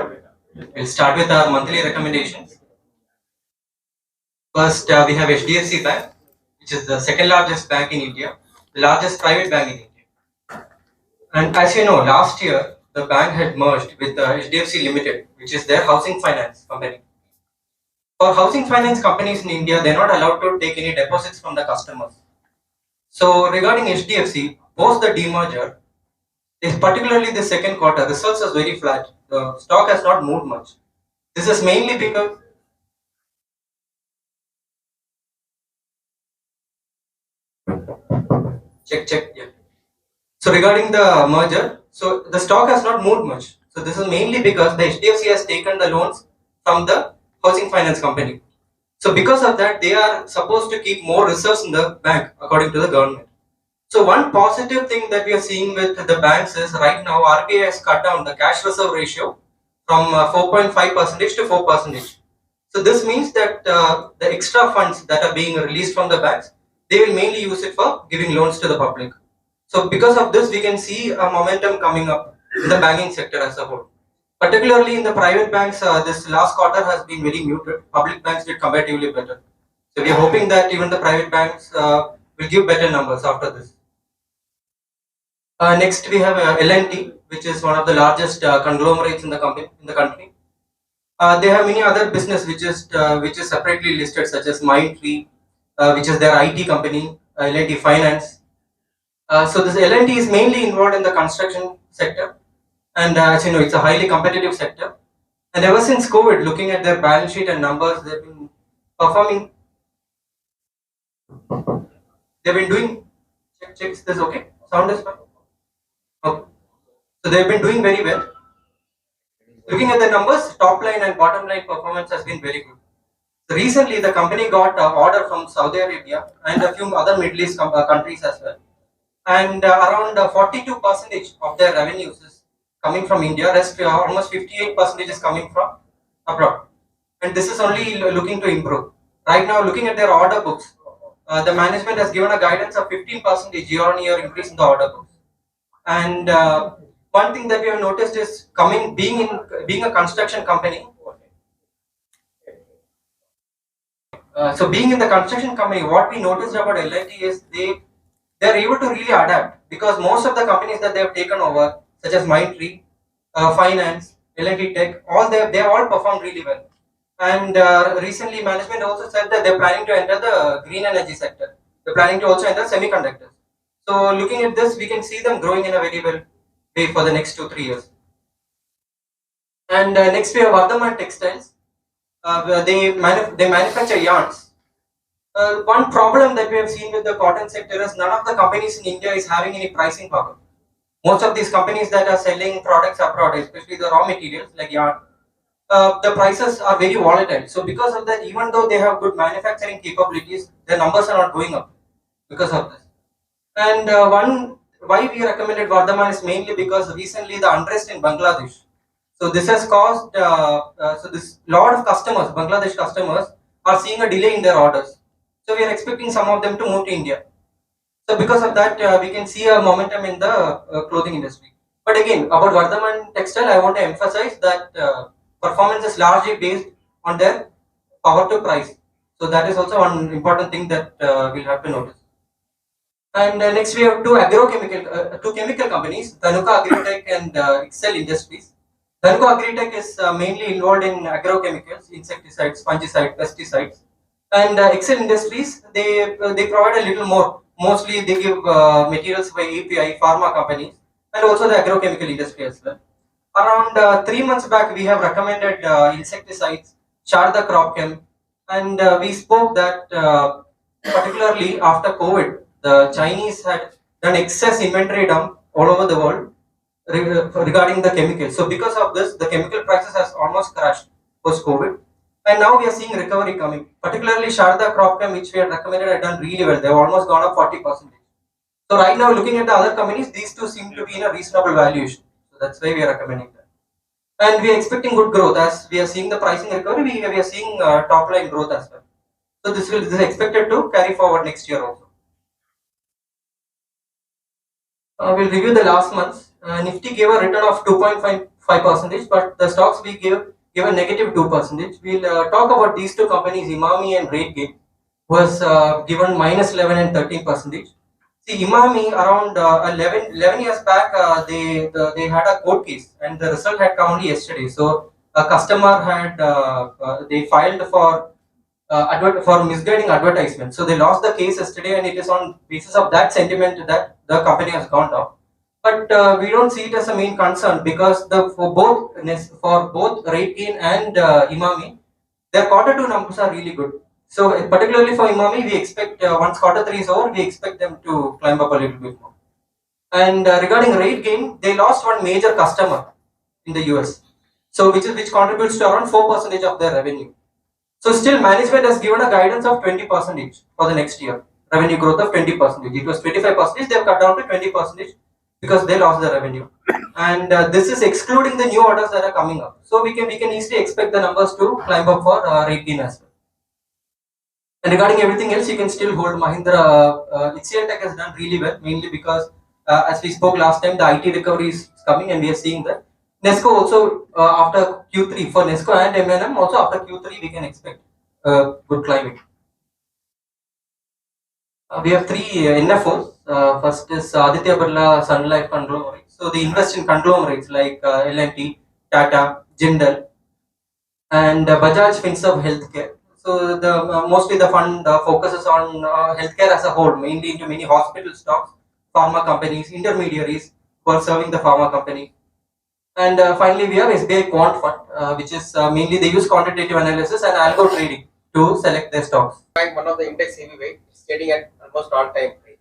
We'll start with our monthly recommendations. First, we have HDFC Bank, which is the second largest bank in India, the largest private bank in India. And as you know, last year, the bank had merged with HDFC Limited, which is their housing finance company. For housing finance companies in India, they're not allowed to take any deposits from the customers. So regarding HDFC, post the demerger, particularly the second quarter, results is very flat. The stock has not moved much. This is mainly because yeah. So regarding the merger, so the stock has not moved much. So this is mainly because the HDFC has taken the loans from the housing finance company. So because of that, they are supposed to keep more reserves in the bank according to the government. So one positive thing that we are seeing with the banks is right now RBI has cut down the cash reserve ratio from 4.5% to 4%. So this means that the extra funds that are being released from the banks, they will mainly use it for giving loans to the public. So because of this, we can see a momentum coming up in the banking sector as a whole. Particularly in the private banks, this last quarter has been very muted. Public banks did comparatively better. So we are hoping that even the private banks will give better numbers after this. Next, we have L&T, which is one of the largest conglomerates in the country. They have many other business which is separately listed, such as Mindtree, which is their IT company, L&T Finance. So this L&T is mainly involved in the construction sector, and as you know, it's a highly competitive sector. And ever since COVID, looking at their balance sheet and numbers, they've been performing. They've been doing. Check. Is this okay? Sound is fine. Okay. So they've been doing very well. looking at the numbers, top line and bottom line performance has been very good. So recently, the company got an order from Saudi Arabia and a few other Middle East countries as well. And around 42% of their revenues is coming from India. Rest almost 58% is coming from abroad. And this is only looking to improve. Right now, looking at their order books, the management has given a guidance of 15% year-on-year increase in the order books. And one thing that we have noticed is being a construction company. So being in the construction company, what we noticed about LIT is they're able to really adapt, because most of the companies that they have taken over, such as Mindtree, Finance, LIT Tech, they have all performed really well. And recently, management also said that they're planning to enter the green energy sector. They're planning to also enter semiconductors. So looking at this, we can see them growing in a very well way for the next 2-3 years. And next we have Vardhaman Textiles. They manufacture yarns. One problem that we have seen with the cotton sector is none of the companies in India is having any pricing power. Most of these companies that are selling products abroad, especially the raw materials like yarn, the prices are very volatile. So because of that, even though they have good manufacturing capabilities, their numbers are not going up because of this. And why we recommended Vardhaman is mainly because recently the unrest in Bangladesh. So this has caused, this lot of customers, Bangladesh customers, are seeing a delay in their orders. So we are expecting some of them to move to India. So because of that, we can see a momentum in the clothing industry. But again, about Vardhaman Textile, I want to emphasize that performance is largely based on their power to price. So that is also one important thing that we'll have to notice. And next we have two chemical companies, Dhanuka Agritech and Excel Industries. Dhanuka Agritech is mainly involved in agrochemicals, insecticides, fungicides, pesticides. And Excel Industries, they provide a little more. Mostly they give materials by API, pharma companies, and also the agrochemical industry as well. Around 3 months back, we have recommended insecticides, Sharda Cropchem, and we spoke that particularly after COVID, the Chinese had done excess inventory dump all over the world regarding the chemicals. So because of this, the chemical prices has almost crashed post-COVID. And now we are seeing recovery coming. Particularly Sharda Cropchem, which we had recommended, had done really well. They've almost gone up 40%. So right now, looking at the other companies, these two seem to be in a reasonable valuation. So that's why we are recommending that. And we are expecting good growth as we are seeing the pricing recovery. We are seeing top line growth as well. So this is expected to carry forward next year also. We'll review the last month. Nifty gave a return of 2.5%, but the stocks we gave a negative 2%. We'll talk about these two companies, Imami and RateGain, who has given minus 11 and 13%. See, Imami around 11 years back, they had a court case and the result had come only yesterday. So a customer had they filed for misguiding advertisement. So they lost the case yesterday, and it is on basis of that sentiment that the company has gone down. But we don't see it as a main concern, because for both RateGain and Imami, their Q2 numbers are really good. So particularly for Imami, we expect once Q3 is over, we expect them to climb up a little bit more. And regarding RateGain, they lost one major customer in the US, so which contributes to around 4% of their revenue. So still, management has given a guidance of 20% for the next year, revenue growth of 20%. It was 25%. They have cut down to 20% because they lost the revenue, and this is excluding the new orders that are coming up. So we can easily expect the numbers to climb up for RateGain as well. And regarding everything else, you can still hold Mahindra. HCL Tech has done really well, mainly because as we spoke last time, the IT recovery is coming, and we are seeing that. Nesco also after Q3, for Nesco and M&M also after Q3 we can expect good climbing. We have three NFOs. First is Aditya Birla Sun Life conglomerate. So they invest in conglomerates like L&T, Tata, Jindal, and Bajaj Finserv Healthcare. So mostly the fund focuses on healthcare as a whole, mainly into many hospital stocks, pharma companies, intermediaries who are serving the pharma company. And finally, we have SBI Quant Fund, which is mainly they use quantitative analysis and algo trading to select their stocks. One of the index heavyweight is trading at almost all-time high.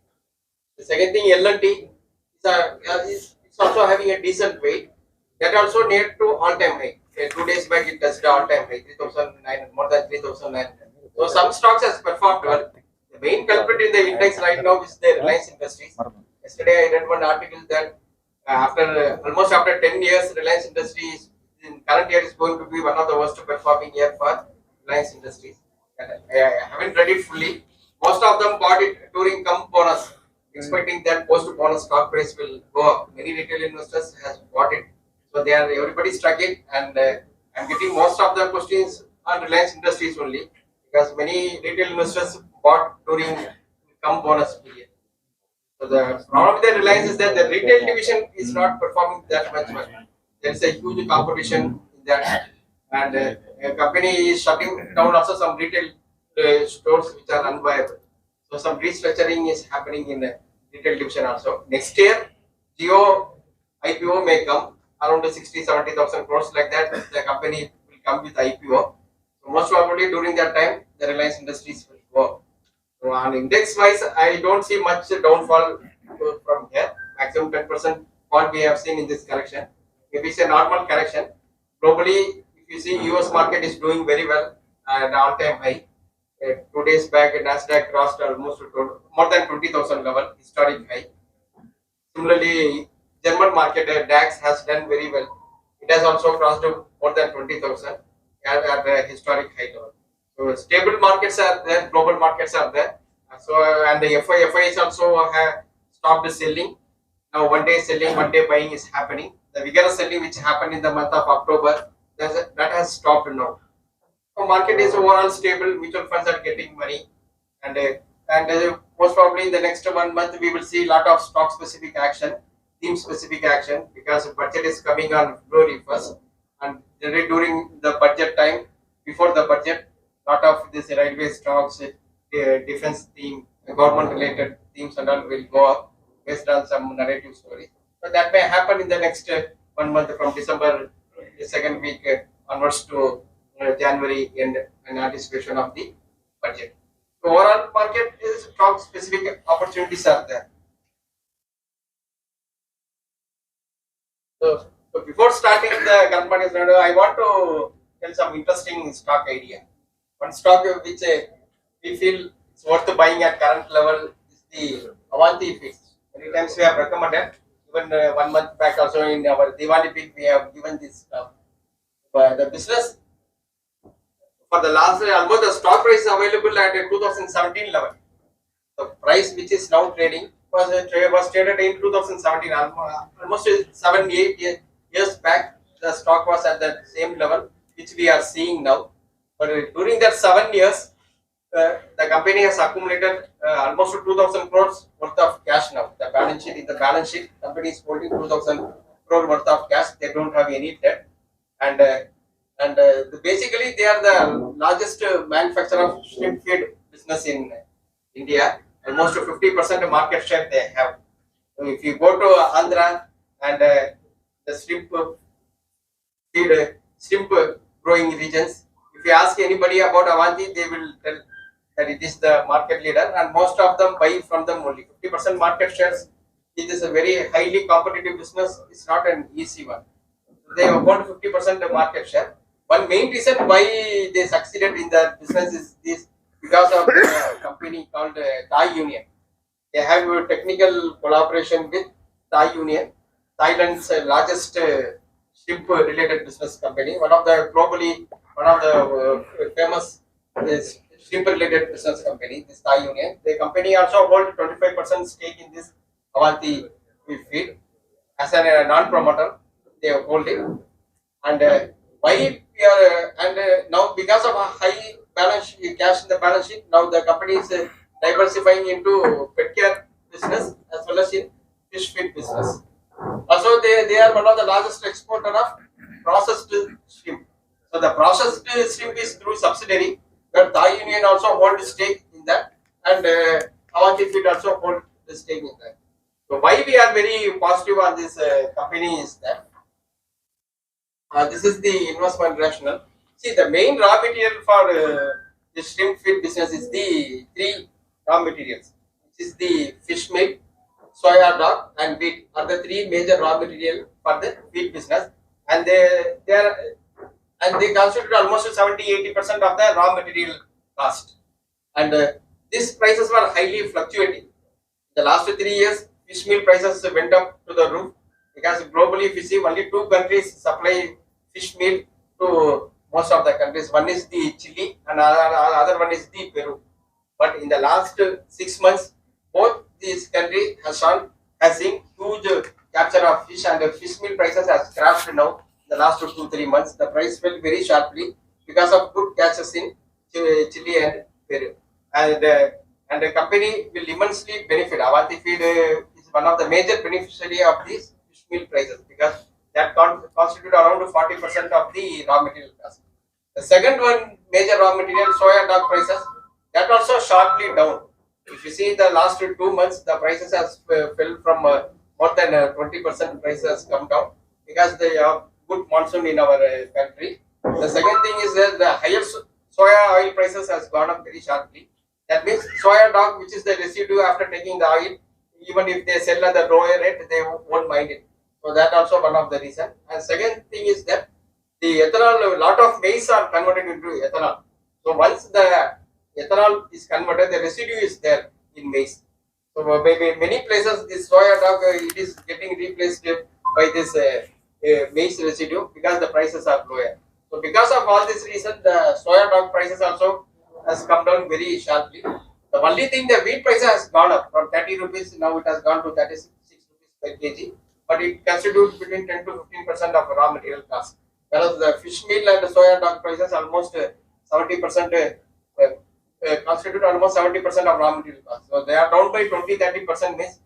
The second thing, L&T is also having a decent weight. That also near to all-time high. 2 days back it touched all-time high, 3,900, more than 3,900. So some stocks has performed well. The main culprit in the index right now is the Reliance Industries. Yesterday I read one article that almost after 10 years, Reliance Industries in current year is going to be one of the worst performing year for Reliance Industries. And I haven't read it fully. Most of them bought it during come bonus, expecting that post bonus stock price will go up. Many retail investors has bought it, so they are everybody struggling. And I'm getting most of the questions on Reliance Industries only because many retail investors bought during come bonus period. So the problem with the Reliance is that the retail division is not performing that much well. There is a huge competition in that, and a company is shutting down also some retail stores which are unviable. So some restructuring is happening in the retail division also. Next year, Jio IPO may come around 60-70,000 crores like that. The company will come with IPO. So most probably during that time, the Reliance Industries will go. So on index wise, I don't see much downfall from here. Maximum 10% what we have seen in this correction. Maybe it's a normal correction. Globally, if you see US market is doing very well at all-time high. 2 days back, Nasdaq crossed almost more than 20,000 level, historic high. Similarly, German market DAX has done very well. It has also crossed more than 20,000 at a historic high level. So stable markets are there, global markets are there. So and the FIs also have stopped selling. Now 1 day selling, 1 day buying is happening. The vigorous selling which happened in the month of October, that has stopped now. So market is overall stable. Mutual funds are getting money, and most probably in the next 1 month we will see a lot of stock specific action, theme specific action because budget is coming on February 1st, and generally during the budget time, before the budget, lot of this railway stocks, defense theme, government related themes and all will go up based on some narrative stories. So that may happen in the next 1 month from December the second week onwards to January end in anticipation of the budget. So overall market is stock specific opportunities are there. So before starting the company's I want to tell some interesting stock idea. One stock which we feel it's worth buying at current level is the Avanti Feeds. Many times we have recommended, even 1 month back also in our Diwali peak we have given this stock. The business for the last almost the stock price is available at 2017 level. The price which is now trading was traded in 2017, almost 7-8 years back. The stock was at that same level which we are seeing now. But during that 7 years, the company has accumulated almost 2,000 crores worth of cash now. The balance sheet, in the balance sheet, company is holding 2,000 crore worth of cash. They don't have any debt, and basically they are the largest manufacturer of shrimp feed business in India. Almost 50% market share they have. So if you go to Andhra and the shrimp growing regions, if you ask anybody about Avanti, they will tell that it is the market leader, and most of them buy from them only. 50% market shares. It is a very highly competitive business. It's not an easy one. They have got 50% market share. One main reason why they succeeded in that business is this because of a company called Thai Union. They have a technical collaboration with Thai Union, Thailand's largest shrimp related business company. One of the famous shrimp related business company, this Thai Union. The company also holds 25% stake in this Avanti Feed as a non-promoter. They are holding, and why we are now because of a high balance sheet, cash in the balance sheet, now the company is diversifying into pet care business as well as in fish feed business. Also, they are one of the largest exporter of processed shrimp. So the processed shrimp is through subsidiary, but Thai Union also holds stake in that, and Avanti Feed also holds the stake in that. So why we are very positive on this company is that this is the investment rationale. See, the main raw material for the shrimp feed business is the 3 raw materials, which is the fish meal, soya dock, and wheat are the 3 major raw material for the feed business. and they constitute almost 70-80% of the raw material cost. And these prices were highly fluctuating. The last 3 years, fish meal prices went up to the roof because globally, if you see, only 2 countries supply fish meal to most of the countries. One is the Chile, and other one is the Peru. But in the last 6 months, both these countries has seen huge capture of fish, and the fish meal prices has crashed now. The last 2-3 months, the price fell very sharply because of good catches in Chile and Peru. And the company will immensely benefit. Avanti Feed is one of the major beneficiary of these fish meal prices because that constitute around 40% of the raw material cost. The second one, major raw material, soya dog prices, that also sharply down. If you see the last 2 months, the prices has fell from more than 20% prices has come down because they have good monsoon in our country. The second thing is that the higher soya oil prices has gone up very sharply. That means soya dog, which is the residue after taking the oil, even if they sell at the lower rate, they won't mind it. So that also one of the reason. And second thing is that the ethanol, a lot of maize are converted into ethanol. So once the ethanol is converted, the residue is there in maize. So maybe many places this soya dog it is getting replaced by this maize residue because the prices are lower. So because of all this reason, the soya dog prices also has come down very sharply. The only thing, the wheat price has gone up from 30 rupees, now it has gone to 36 rupees per kg, but it constitutes between 10 to 15% of raw material cost. Whereas the fish meal and the soya dog prices almost 70% constitute almost 70% of raw material cost. So they are down by 20-30% means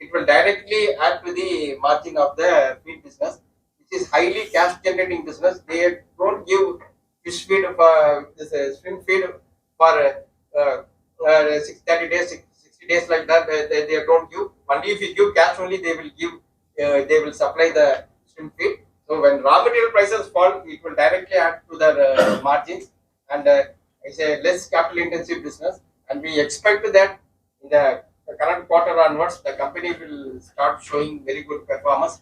it will directly add to the margin of the feed business, which is highly cash generating business. They don't give fish feed for this shrimp feed for 30 days, 60 days like that. They don't give. Only if you give cash only, they will give. They will supply the shrimp feed. So when raw material prices fall, it will directly add to the margins, and it's a less capital intensive business. And we expect that in the current quarter onwards, the company will start showing very good performance.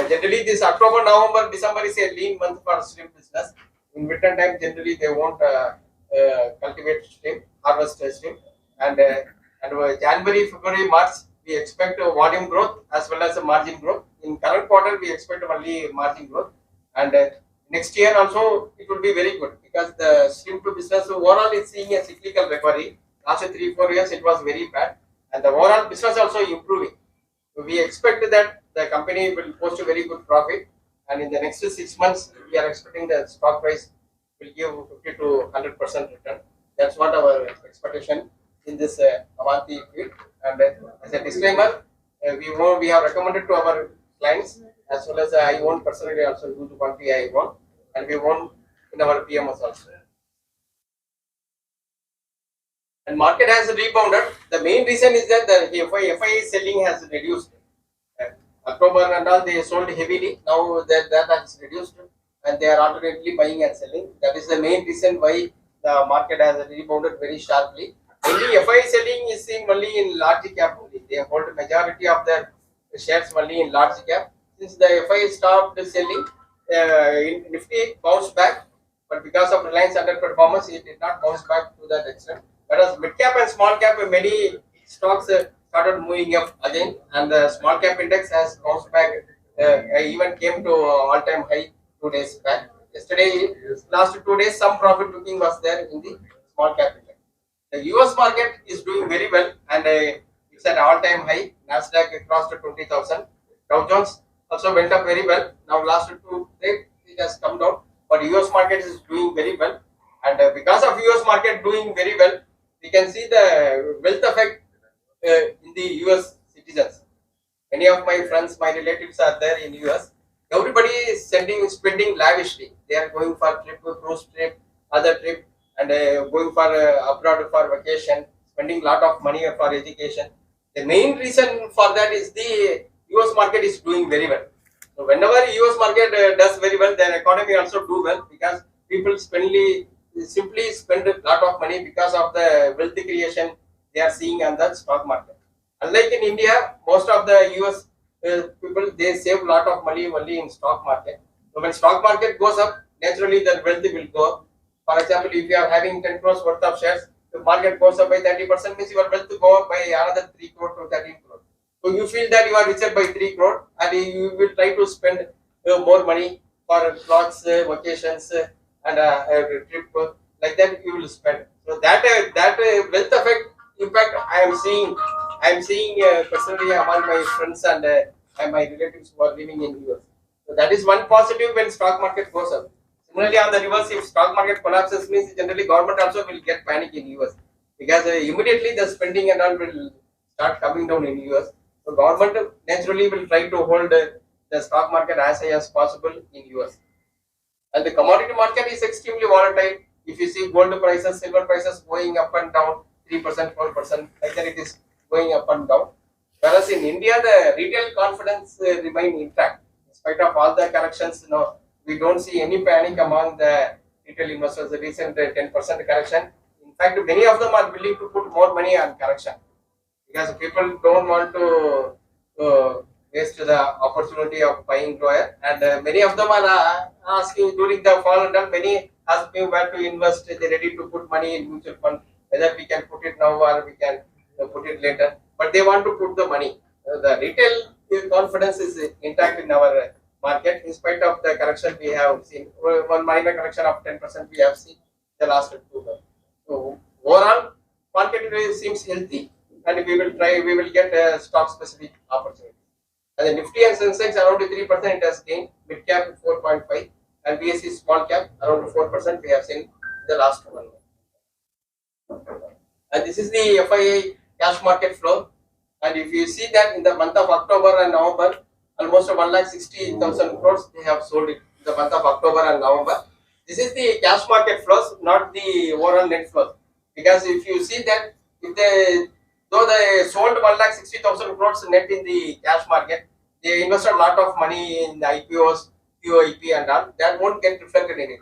Generally, this October, November, December is a lean month for shrimp business. In winter time, generally they won't cultivate shrimp, harvest shrimp, and January, February, March, we expect volume growth as well as a margin growth. In current quarter, we expect only margin growth, and next year also it will be very good because the shrimp business overall is seeing a cyclical recovery. Last 3-4 years it was very bad, and the overall business also improving. So we expect that the company will post a very good profit, and in the next 6 months we are expecting the stock price will give 50 to 100% return. That's what our expectation in this Avanti Feed. And as a disclaimer, we have recommended to our clients as well as I own personally also huge quantity I own, and we own in our PMS also. And market has rebounded. The main reason is that the FI selling has reduced. October and all they sold heavily. Now that has reduced, and they are alternately buying and selling. That is the main reason why the market has rebounded very sharply. Only FI selling is seen only in large cap only. They hold majority of their shares only in large cap. Since the FI stopped selling, Nifty bounced back, but because of Reliance underperformance, it did not bounce back to that extent. Whereas mid cap and small cap, many stocks started moving up again, and the small cap index has bounced back. Even came to all-time high 2 days back. Yesterday, last 2 days, some profit booking was there in the small cap index. The US market is doing very well, and it's at all-time high. Nasdaq crossed 20,000. Dow Jones also went up very well. Now last 2 days it has come down, but US market is doing very well, and because of US market doing very well, we can see the wealth effect in the US citizens. Many of my friends, my relatives are there in US. Everybody is spending lavishly. They are going for trip, cruise trip, other trip, and going for abroad for vacation, spending lot of money for education. The main reason for that is the US market is doing very well. So whenever US market does very well, their economy also do well because people simply spend a lot of money because of the wealth creation they are seeing on the stock market. Unlike in India, most of the US people they save a lot of money only in stock market. So when stock market goes up, naturally the wealth will go up. For example, if you are having 10 crores worth of shares, the market goes up by 30%, means your wealth go up by another 3 crore to 13 crore. So you feel that you are richer by 3 crore and you will try to spend more money for clothes, vacations, and a trip. Like that you will spend. So that wealth effect impact I am seeing personally among my friends and my relatives who are living in US. So that is one positive when stock market goes up. Similarly, on the reverse, if stock market collapses, means generally government also will get panic in US because immediately the spending and all will start coming down in US. So government naturally will try to hold the stock market as high as possible in US. And the commodity market is extremely volatile. If you see gold prices, silver prices going up and down 3%, 4%, like that it is going up and down. Whereas in India, the retail confidence remain intact. In spite of all the corrections, we don't see any panic among the retail investors. The recent 10% correction. In fact, many of them are willing to put more money on correction because people don't want to waste the opportunity of buying lower. And many of them are asking during the fall and all, many ask me where to invest. They're ready to put money in mutual fund. Whether we can put it now or we can put it later. But they want to put the money. The retail confidence is intact in our market in spite of the correction we have seen. One minor correction of 10% we have seen the last 2 months. So overall, market seems healthy, and we will get stock specific opportunity. And the Nifty and Sensex around 3% it has gained, mid cap 4.5, and BSE small cap around 4% we have seen in the last 1 month. And this is the FII cash market flow. And if you see that in the month of October and November, almost 1,60,000 crores they have sold it in the month of October and November. This is the cash market flows, not the overall net flows. Because if you see that, though they sold 1,60,000 crores net in the cash market, they invested a lot of money in the IPOs, QIP and all. That won't get reflected in it.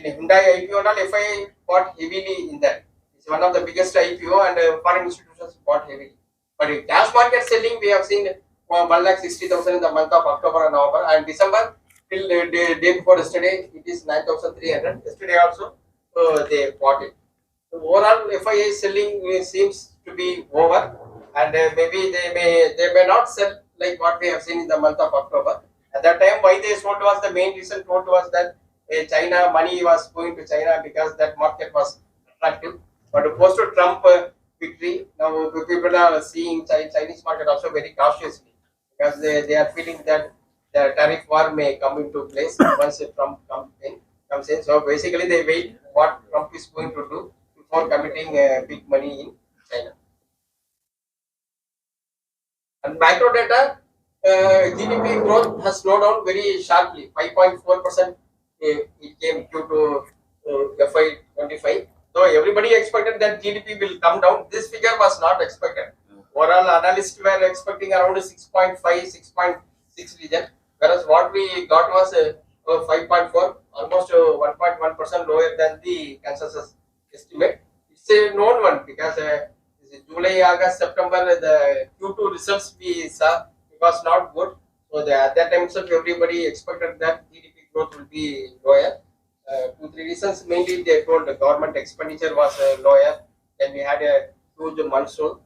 In Hyundai IPO and all, FII bought heavily in that. It's one of the biggest IPO and foreign institutions bought heavily. But in cash market selling, we have seen 1,60,000 in the month of October and November, and December till the day before yesterday it is 9,300. Yesterday also they bought it. So overall FII selling seems to be over, and maybe they may not sell like what we have seen in the month of October. At that time, why they sold was the main reason told was that China money was going to China because that market was attractive. But post Trump victory, now people are seeing Chinese market also very cautiously because they are feeling that the tariff war may come into place once Trump comes in. So basically they wait what Trump is going to do before committing big money in China. And macro data, GDP growth has slowed down very sharply, 5.4% it came due to FY25. So everybody expected that GDP will come down. This figure was not expected. Overall, analysts were expecting around 6.5, 6.6 region, whereas what we got was 5.4, almost 1.1% lower than the consensus estimate. It's a known one because July, August, September, the Q2 results we saw it was not good. So at that time itself, everybody expected that GDP growth will be lower. 2-3 reasons. Mainly, they told the government expenditure was lower. Then we had a huge monsoon,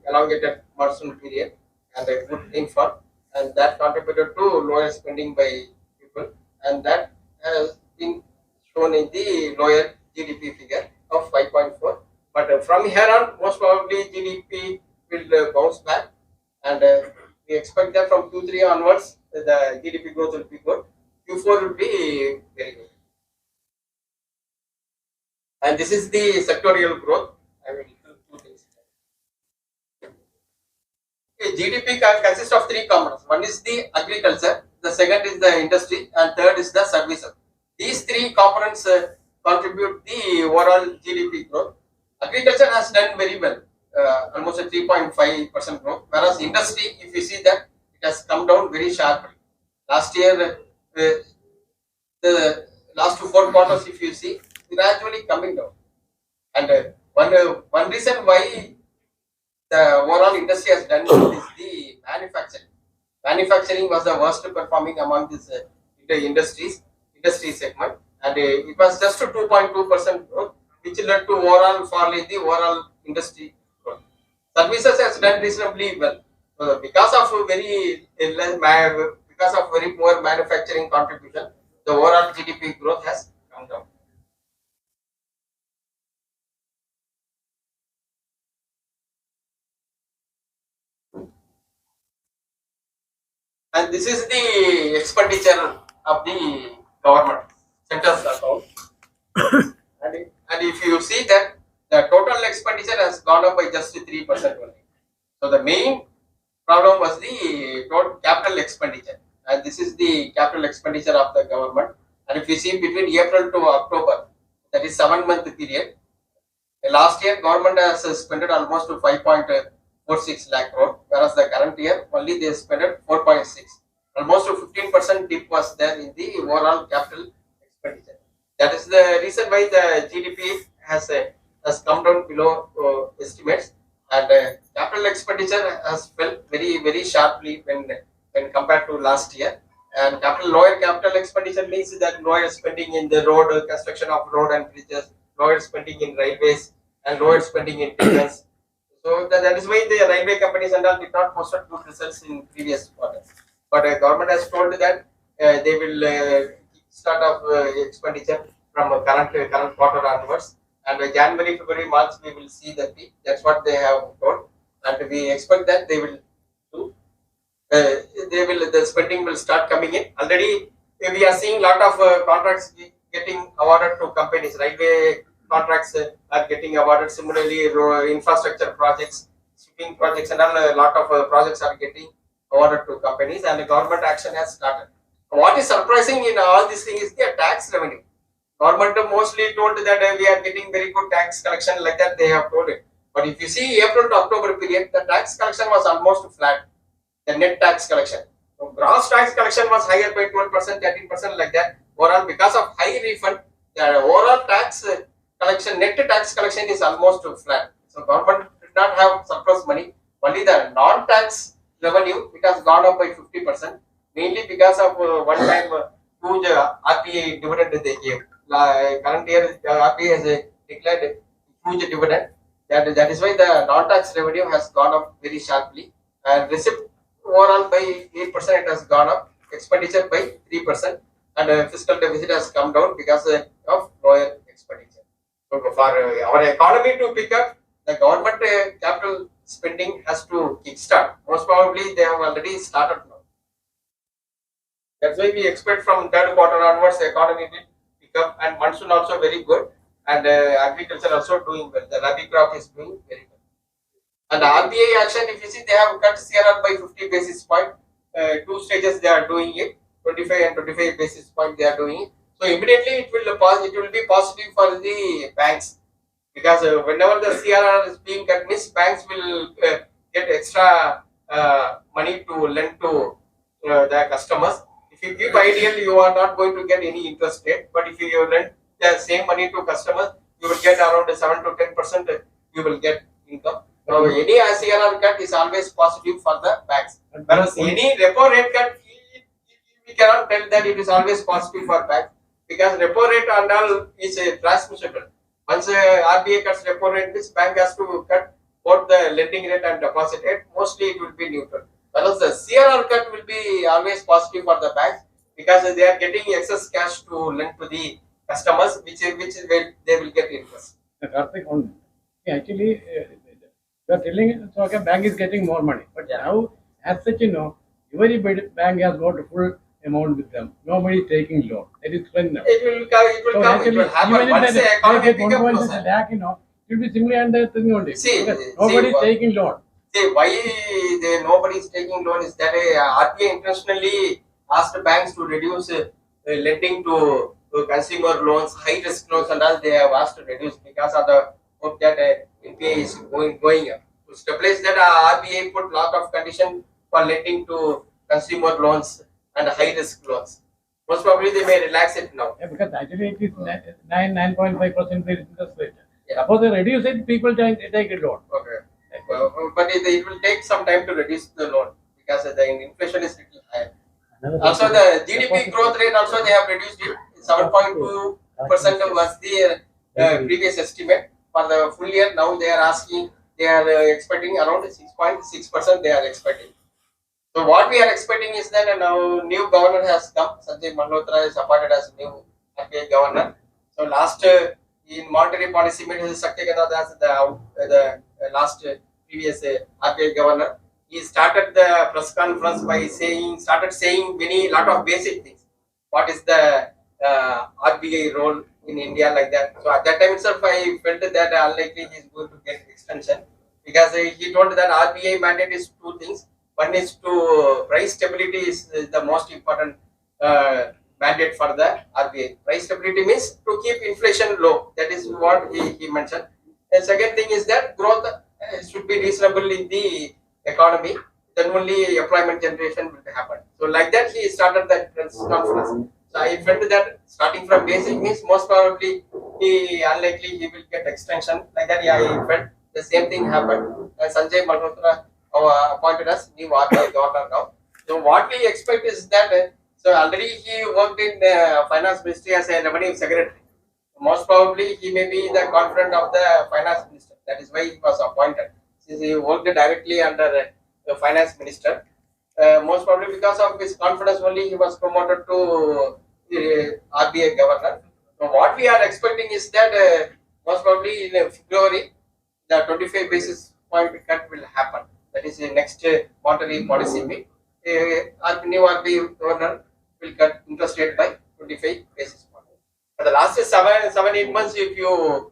elongated monsoon period, and a good rainfall, and that contributed to lower spending by people, and that has been shown in the lower GDP figure of 5.4. But from here on, most probably GDP will bounce back, and we expect that from Q3 onwards, the GDP growth will be good. Q4 will be very good. And this is the sectorial growth. I will do 2 things. Okay, GDP consists of 3 components. One is the agriculture, the second is the industry, and third is the services. These 3 components contribute the overall GDP growth. Agriculture has done very well, almost a 3.5% growth, whereas industry, if you see that, it has come down very sharply. Last year, the last 4 quarters, if you see, gradually coming down. And one reason why the overall industry has done well is the manufacturing. Manufacturing was the worst performing among this industry segment, and it was just a 2.2% growth, which led to overall fall in the overall industry growth. Services has done reasonably well. Because of very poor manufacturing contribution, the overall GDP growth has come down. And this is the expenditure of the government, central account. and if you see that the total expenditure has gone up by just 3% only. So the main problem was the total capital expenditure, and this is the capital expenditure of the government. And if you see between April to October, that is 7-month period, last year government has spent almost 5.46 lakh crore, whereas the current year only they spent 4.6. Almost 15% dip was there in the overall capital expenditure. That is the reason why the GDP has come down below estimates, and capital expenditure has fell very sharply when compared to last year. And lower capital expenditure means that lower spending in the road construction of road and bridges, lower spending in railways, and lower spending in defense. So that is why the railway companies and all did not post good results in previous quarters. But government has told that they will start off expenditure from current quarter onwards, and by January, February, March we will see the peak. That's what they have told, and we expect that they will do. The spending will start coming in. Already we are seeing lot of contracts getting awarded to companies. Railway contracts are getting awarded. Similarly, infrastructure projects, shipping projects, and all, a lot of projects are getting awarded to companies, and the government action has started. What is surprising in all these things is the tax revenue. Government mostly told that we are getting very good tax collection, like that they have told it. But if you see April to October period, the tax collection was almost flat. The net tax collection, so gross tax collection was higher by 12%, 13%, like that. Overall, because of high refund, the overall tax collection, net tax collection is almost flat. So government did not have surplus money. Only the non-tax revenue, it has gone up by 50%, mainly because of one-time huge RBI dividend they gave. Current year, RBI has declared huge dividend. That is why the non-tax revenue has gone up very sharply, and receipt overall by 8% it has gone up, expenditure by 3%, and fiscal deficit has come down because of lower expenditure. So for our economy to pick up, the government capital spending has to kickstart. Most probably they have already started now. That's why we expect from third quarter onwards the economy will pick up, and monsoon also very good, and agriculture also doing well. The rabi crop is doing very well. And the RBI action, if you see, they have cut CRR by 50 basis point. 2 stages they are doing it, 25 and 25 basis point they are doing it. So immediately it will be positive for the banks, because whenever the CRR is being cut, means banks will get extra money to lend to their customers. If you give ideal, you are not going to get any interest rate, but if you lend the same money to customers, you will get around 7 to 10%. You will get income. So any CRR cut is always positive for the banks. Whereas any repo rate cut, we cannot tell that it is always positive for banks, because repo rate and all is transmissible. Once RBI cuts repo rate, this bank has to cut both the lending rate and deposit rate. Mostly it will be neutral. Whereas the CRR cut will be always positive for the banks, because they are getting excess cash to lend to the customers, which they will get interest. Actually, you are telling so okay, bank is getting more money, but now as such, every bank has got full amount with them. Nobody is taking loan. That is fine now. It will come. It will happen. Even Once the economy pick up, no, 1.6 lakh, it will be similar under thing only. See, Nobody is taking loan. See, why nobody is taking loan is that RBI intentionally asked banks to reduce lending to consumer loans, high risk loans, and all. They have asked to reduce because of the hope that NPA is going up. To stabilize that, RBI put lot of condition for lending to consumer loans and high risk loans. Most probably they may relax it now. Yeah, because actually it is 9.5% interest rate. Yeah. Suppose they reduce it, people take a loan. Okay. But it will take some time to reduce the loan, because the inflation is little higher. Also, the GDP growth rate also they have reduced it. 7.2% was the previous estimate for the full year. Now they are asking, they are expecting around 6.6%. They are expecting. So what we are expecting is that now new governor has come. Sanjay Malhotra is appointed as new RBI governor. So last in monetary policy meeting, Satyakanta Das, the last previous RBI governor, he started the press conference by started saying lot of basic things. What is the RBI role in India, like that? So at that time itself, I felt that unlikely he is going to get extension, because he told that RBI mandate is two things. One is to price stability is the most important mandate for the RBI. Price stability means to keep inflation low. That is what he mentioned. The second thing is that growth should be reasonable in the economy. Then only employment generation will happen. So like that he started that press conference. So I felt that starting from basic means most probably unlikely he will get extension. Like that, yeah, I felt the same thing happened. And Sanjay Malhotra appointed as new RBI governor now. So what we expect is that so already he worked in finance ministry as a revenue secretary. Most probably he may be the confidant of the finance minister. That is why he was appointed. Since he worked directly under the finance minister, most probably because of his confidence only he was promoted to RBI governor. So what we are expecting is that most probably in February the 25 basis point cut will happen. That is the next monetary policy meet. New RBI governor will cut interest rate by 25 basis points. For the last 7-8 months, if you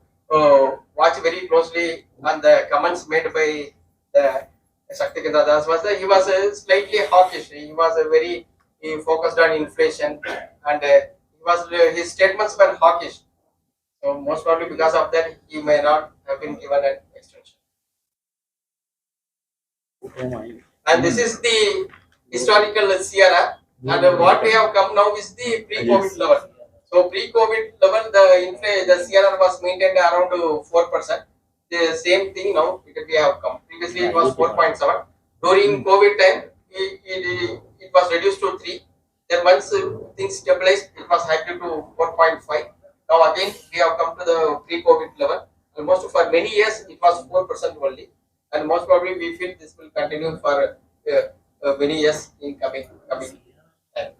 watch very closely on the comments made by the Satyakanta Das, was that he was slightly hawkish. He was very focused on inflation, and his statements were hawkish. So most probably because of that, he may not have been given an extension. And this is the historical CRR, and what we have come now is the pre-COVID level. So pre-COVID level, the CRR was maintained around 4%. The same thing now we have come. Previously it was 4.7. During COVID time, it was reduced to 3. Then once things stabilized, it was hiked to 4.5. Now again we have come to the pre-COVID level. Almost for many years it was 4% only, and most probably we feel this will continue for many years in coming time.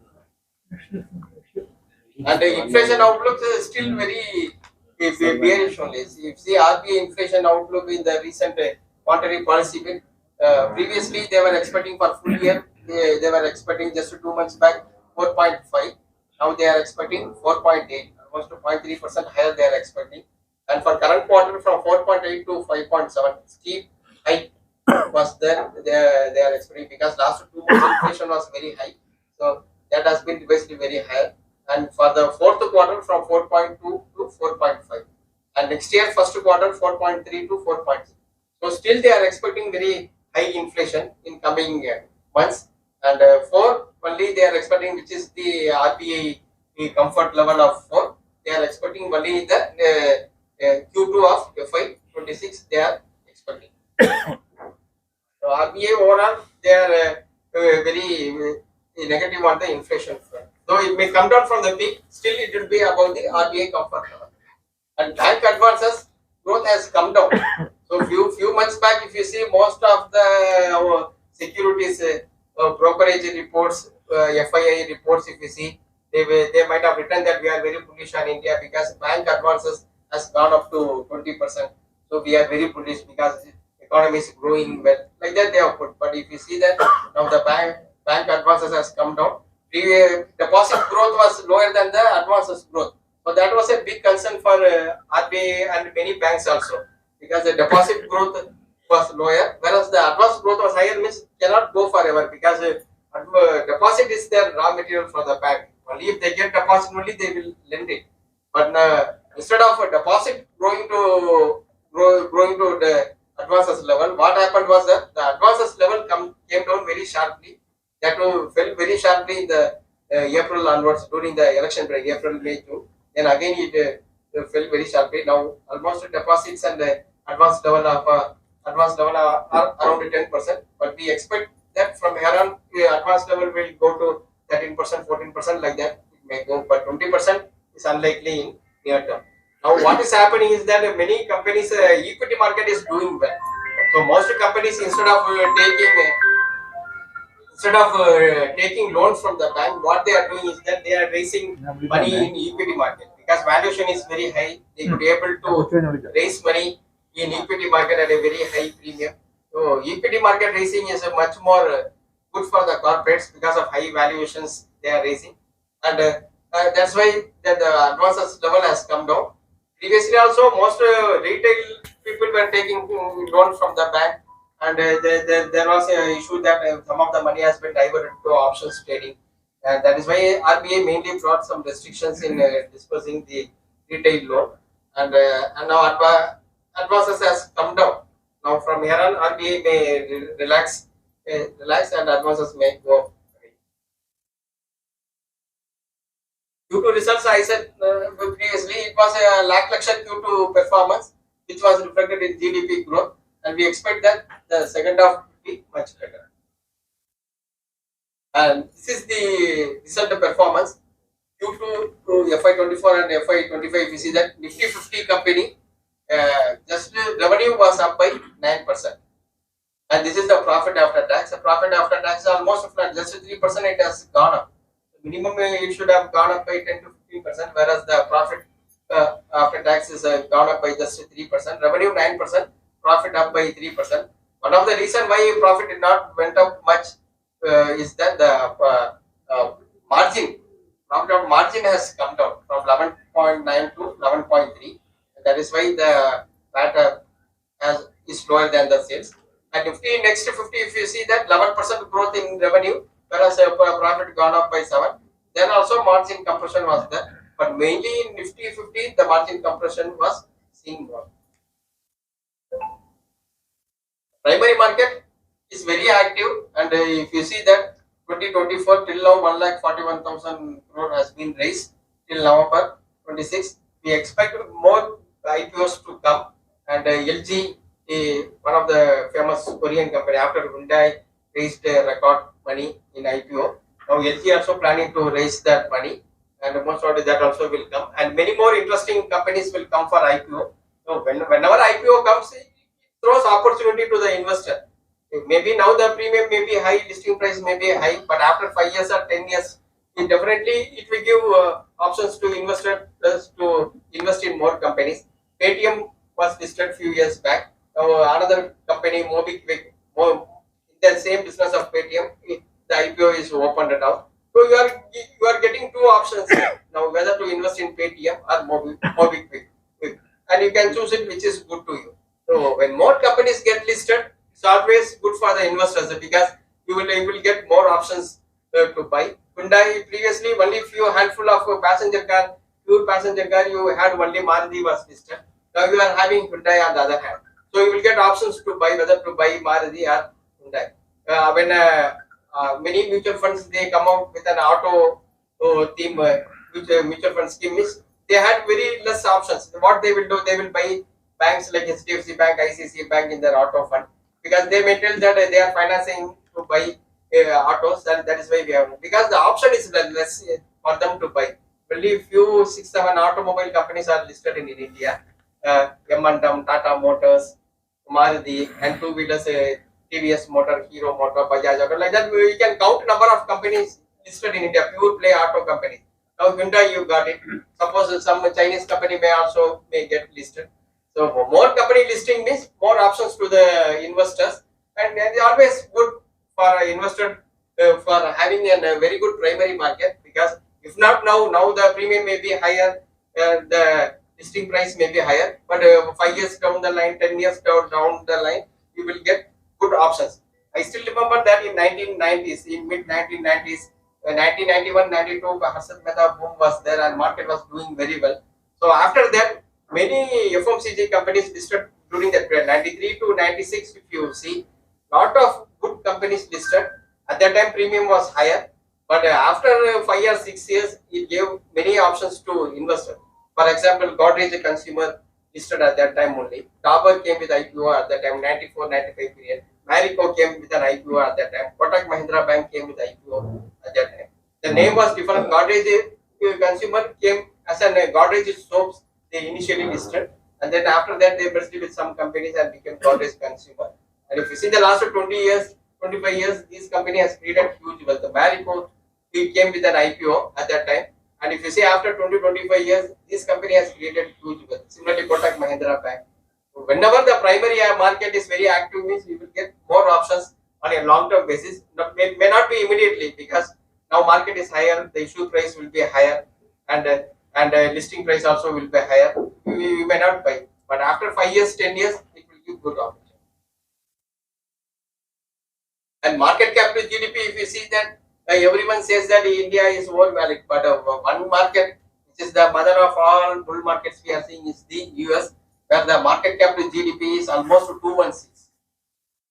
And the inflation outlook is still very bearish only. If you see RBI inflation outlook in the recent monetary policy meet, previously they were expecting for full year, they were expecting just 2 months back 4.5. Now they are expecting 4.8, almost 0.3% higher they are expecting. And for current quarter from 4.8 to 5.7, steep hike was there. They are expecting, because last 2 months inflation was very high. So that has been basically very high. And for the fourth quarter from 4.2 to 4.5, and next year first quarter 4.3 to 4.6. So still they are expecting very high inflation in coming months. And 4 only they are expecting, which is the RBI comfort level of 4. They are expecting only the Q2 of FY26 they are expecting. So RBI overall they are very negative on the inflation front. Though it may come down from the peak, still it will be above the RBI comfort level. And bank advances growth has come down. So few months back, if you see most of the securities brokerage reports, FII reports, if you see, they might have written that we are very bullish on India because bank advances has gone up to 20%. So we are very bullish because the economy is growing well. Like that they have put. But if you see that now the bank advances has come down. Deposit growth was lower than the advances growth. So that was a big concern for RBI and many banks also, because the deposit growth was lower, whereas the advance growth was higher, means cannot go forever, because deposit is their raw material for the bank. Only if they get deposit only they will lend it. But instead of a deposit growing to the advances level, what happened was that the advances level came down very sharply. That fell very sharply in the April onwards during the election period, April, May, June. Then again it fell very sharply. Now almost deposits and the advanced level are around 10%. But we expect that from here on, advanced level will go to 13%, 14% like that. It may go, but 20% is unlikely in near term. Now, what is happening is that many companies, equity market is doing well. So most companies, instead of taking loans from the bank, what they are doing is that they are raising money in equity market because valuation is very high. They could be able to raise money in equity market at a very high premium. So equity market raising is a much more good for the corporates because of high valuations they are raising, and that's why the advances level has come down. Previously also most retail people were taking loan from the bank, and there was a issue that some of the money has been diverted to options trading, and that is why RBI mainly brought some restrictions in dispersing the retail loan, and now advances has come down. Now from here on, RBI may relax and advances may go up. Due to results, I said previously, it was a lackluster Q2 performance, which was reflected in GDP growth, and we expect that the second half will be much better. And this is the result performance Q2 to FY24 and FY25. We see that Nifty 50 company just revenue was up by 9%, and this is the profit after tax. The profit after tax is almost flat, just 3%. It has gone up. Minimum it should have gone up by 10 to 15%, whereas the profit after tax is gone up by just 3%. Revenue 9%, profit up by 3%. One of the reason why profit did not went up much is that the margin, profit margin has come down from 11.9 to 11.3. That is why the PAT is lower than the sales. And next 50, if you see that 11% growth in revenue, whereas profit gone up by 7. Then also margin compression was there, but mainly in Nifty 50, the margin compression was seen more. Primary market is very active, and if you see that 2024 till now 1,41,000 crore has been raised till November 26. We expect more IPOs to come, and LG, one of the famous Korean company, after Hyundai raised record money in IPO. Now LG also planning to raise that money, and most probably that also will come, and many more interesting companies will come for IPO. So whenever IPO comes, it throws opportunity to the investor. Maybe now the premium may be high, listing price may be high, but after 5 years or 10 years, it will give options to investors to invest in more companies. Paytm was listed few years back. Now another company, MobiKwik, the same business of Paytm, the IPO is opened now. So you are getting two options now, whether to invest in Paytm or MobiKwik, and you can choose it which is good to you. So when more companies get listed, it's always good for the investors because you will get more options to buy. Hyundai previously only few handful of passenger car, pure passenger car, you had only Maruti was listed. Now you are having Hyundai on the other hand. So you will get options to buy, whether to buy Maruti or Hyundai. When many mutual funds, they come out with an auto theme, which mutual fund scheme is, they had very less options. What they will do, they will buy banks like HDFC Bank, ICICI Bank in their auto fund, because they maintain that they are financing to buy autos, and that is why we have, because the option is less for them to buy. Only few 6-7 automobile companies are listed in India. M&M, Tata Motors, Maruti, and two-wheelers, TVS Motor, Hero Motor, Bajaj, like that. We can count number of companies listed in India, pure play auto companies. Now Hyundai, you got it. Suppose some Chinese company may get listed. So more company listing means more options to the investors, and it is always good for an investor for having a very good primary market, because if not now the premium may be higher, the listing price may be higher, but 5 years down the line, 10 years down the line, you will get good options. I still remember that in 1990s, in mid 1990s, 1991, 92, Harshad Mehta boom was there and market was doing very well. So after that, many FMCG companies listed during that period, 93 to 96. If you see, lot of good companies listed. At that time, premium was higher, but after 5 or 6 years, it gave many options to investors. For example, Godrej Consumer listed at that time only. Dabur came with IPO at that time, 94-95 period. Marico came with an IPO at that time. Kotak Mahindra Bank came with IPO at that time. The name was different. Godrej Consumer came as a Godrej Soaps. They initially listed, and then after that they merged with some companies and became Godrej Consumer. And if you see the last 20 years, 25 years, this company has created huge wealth. The Marico came with an IPO at that time. And if you see after 20-25 years, this company has created huge wealth. Similarly, Kotak Mahindra Bank. Whenever the primary market is very active, means you will get more options on a long-term basis. May not be immediately, because now market is higher, the issue price will be higher, and listing price also will be higher. You may not buy, but after 5 years, 10 years, it will give good option. And market cap to GDP, if you see that everyone says that India is overvalued, but one market which is the mother of all bull markets we are seeing is the US, where the market cap to GDP is almost 216.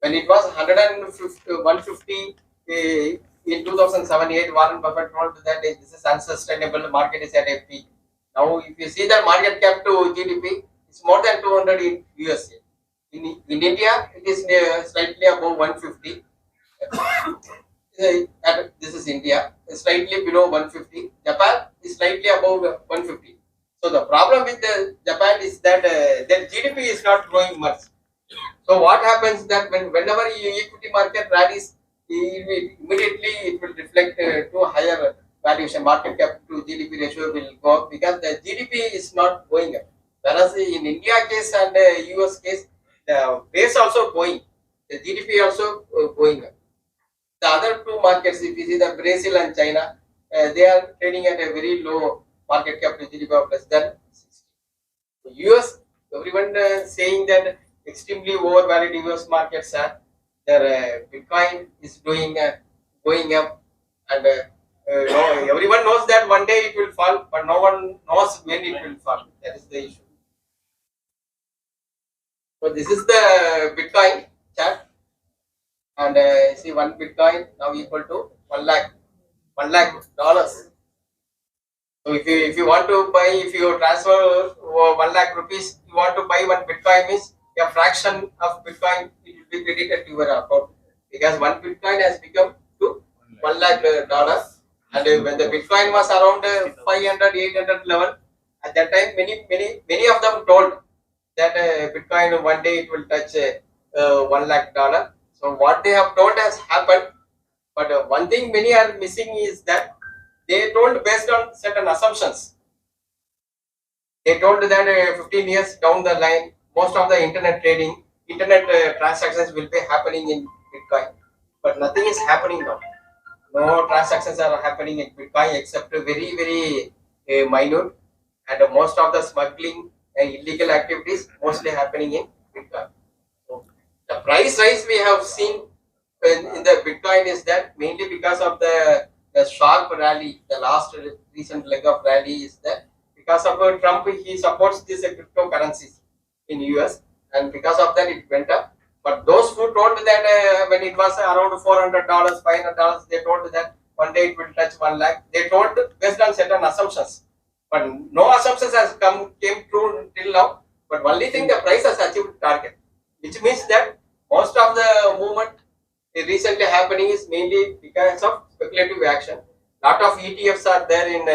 When it was 150 in 2007-8, Warren Buffett told that this is unsustainable, the market is at a peak. Now, if you see the market cap to GDP, it's more than 200 in USA. In India, it is slightly above 150. This is India, slightly below 150. Japan is slightly above 150. So the problem with Japan is that their GDP is not growing much. So what happens that whenever equity market rallies, immediately it will reflect to higher valuation. Market cap to GDP ratio will go up because the GDP is not going up. Whereas in India case and US case, the base also going, the GDP also going up. The other two markets, if you see the Brazil and China, they are trading at a very low market cap to GDP of less than 60. The US, everyone saying that extremely overvalued US markets are, their Bitcoin is going up, and everyone knows that one day it will fall, but no one knows when it will fall. That is the issue. So this is the Bitcoin chart. And see, one Bitcoin now equal to $1 lakh. So if you want to buy, if you transfer 1 lakh rupees, you want to buy one Bitcoin, means a fraction of Bitcoin it will be credited to your account, because one Bitcoin has become to $1 lakh. And when the Bitcoin was around 500, 800 level, at that time many of them told that Bitcoin one day it will touch $1 lakh. So what they have told has happened, but one thing many are missing is that they told based on certain assumptions. They told that 15 years down the line, most of the internet transactions will be happening in Bitcoin, but nothing is happening now. No transactions are happening in Bitcoin except very minute, and most of the smuggling and illegal activities mostly happening in Bitcoin. The price rise we have seen in the Bitcoin is that mainly because of the sharp rally, the last recent leg of rally is that because of Trump, he supports these cryptocurrencies in US, and because of that it went up. But those who told that when it was around $400, $500, they told that one day it will touch 1 lakh. They told based on certain assumptions, but no assumptions has came true till now. But only thing, the price has achieved target, which means that most of the movement recently happening is mainly because of speculative action. Lot of ETFs are there in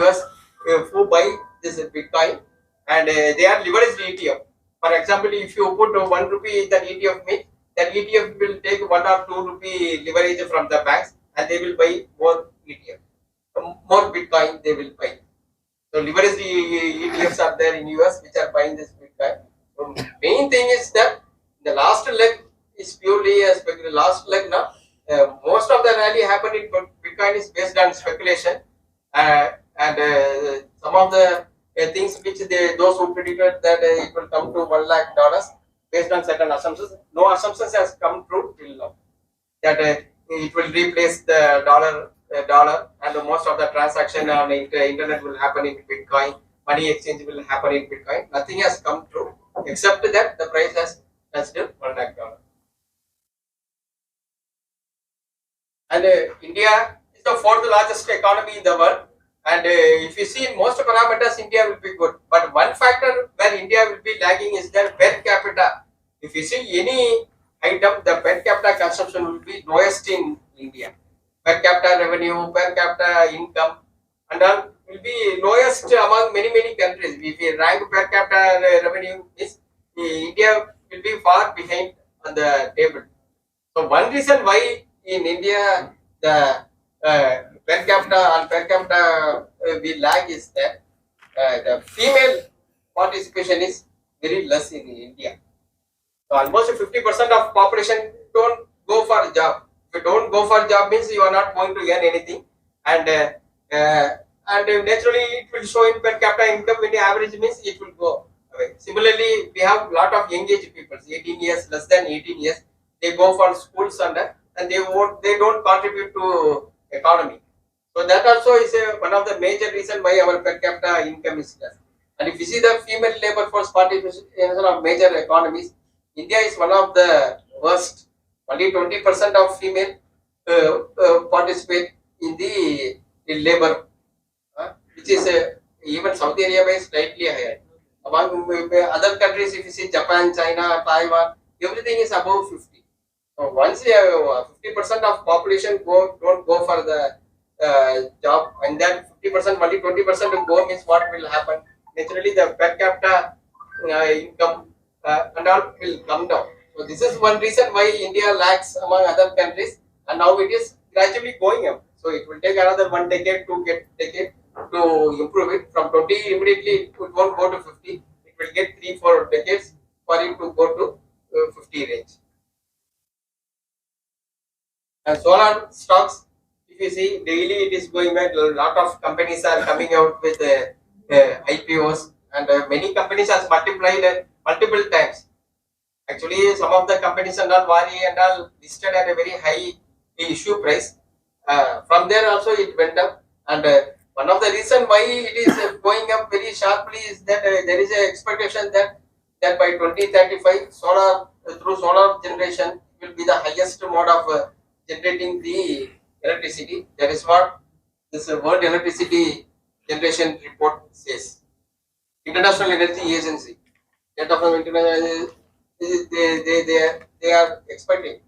US who buy this Bitcoin, and they are leveraged ETF. For example, if you put 1 rupee in that ETF means, that ETF will take 1 or 2 rupee leverage from the banks, and they will buy more ETF, more Bitcoin they will buy. So leveraged ETFs are there in US which are buying this Bitcoin. So main thing is that the last leg is purely a last leg now. Most of the rally happened in Bitcoin is based on speculation, and some of the things which those who predicted that it will come to $1 lakh based on certain assumptions. No assumptions has come true till now. That it will replace the dollar, and most of the transaction on the internet will happen in Bitcoin. Money exchange will happen in Bitcoin. Nothing has come true except that the price has touched $1 lakh. And India is the 4th largest economy in the world. And if you see in most parameters, India will be good. But one factor where India will be lagging is their per capita. If you see any item, the per capita consumption will be lowest in India. Per capita revenue, per capita income, and all will be lowest among many countries. If we rank per capita revenue, India will be far behind on the table. So one reason why in India the per capita we lag is that the female participation is very less in India. So almost 50% of population don't go for a job. If you don't go for a job means you are not going to earn anything, and naturally it will show in per capita income. When the average means it will go away. Similarly, we have lot of young age people, 18 years, less than 18 years. They go for schools and they don't contribute to economy. So that also is one of the major reason why our per capita income is less. And if you see the female labor force participation of major economies, India is one of the worst. Only 20% of female participate in the labor, which is even Saudi Arabia is slightly higher. Among other countries, if you see Japan, China, Taiwan, everything is above 50. So once 50% of population don't go for the job, and then 50% only 20% will go, means what will happen? Naturally, the per capita income and all will come down. So this is one reason why India lags among other countries, and now it is gradually going up. So it will take another 1 decade to improve it. From 20 immediately it won't go to 50. It will get 3-4 decades for it to go to 50 range. And solar stocks, if you see daily it is going back. A lot of companies are coming out with IPOs, and many companies has multiplied multiple times. Actually, some of the companies and all Wari and all listed at a very high issue price. From there also it went up, and one of the reason why it is going up very sharply is that there is an expectation that by 2035 through solar generation will be the highest mode of generating the electricity. That is what this World Electricity Generation Report says. International Energy Agency, that of they are expecting.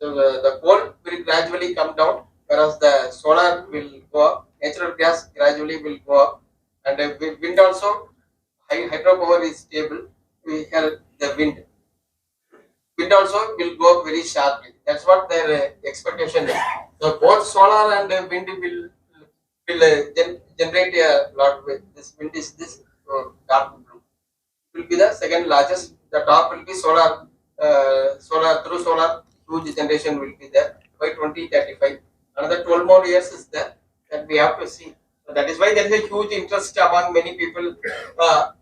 So the coal will gradually come down, whereas the solar will go up, natural gas gradually will go up, and wind also, hydropower is stable. We have the wind. Wind also will go up very sharply. That's what their expectation is. So both solar and wind will generate a lot. With this wind is this dark blue. It will be the second largest. The top will be solar. Through solar, huge generation will be there by 2035. Another 12 more years is there that we have to see. So that is why there is a huge interest among many people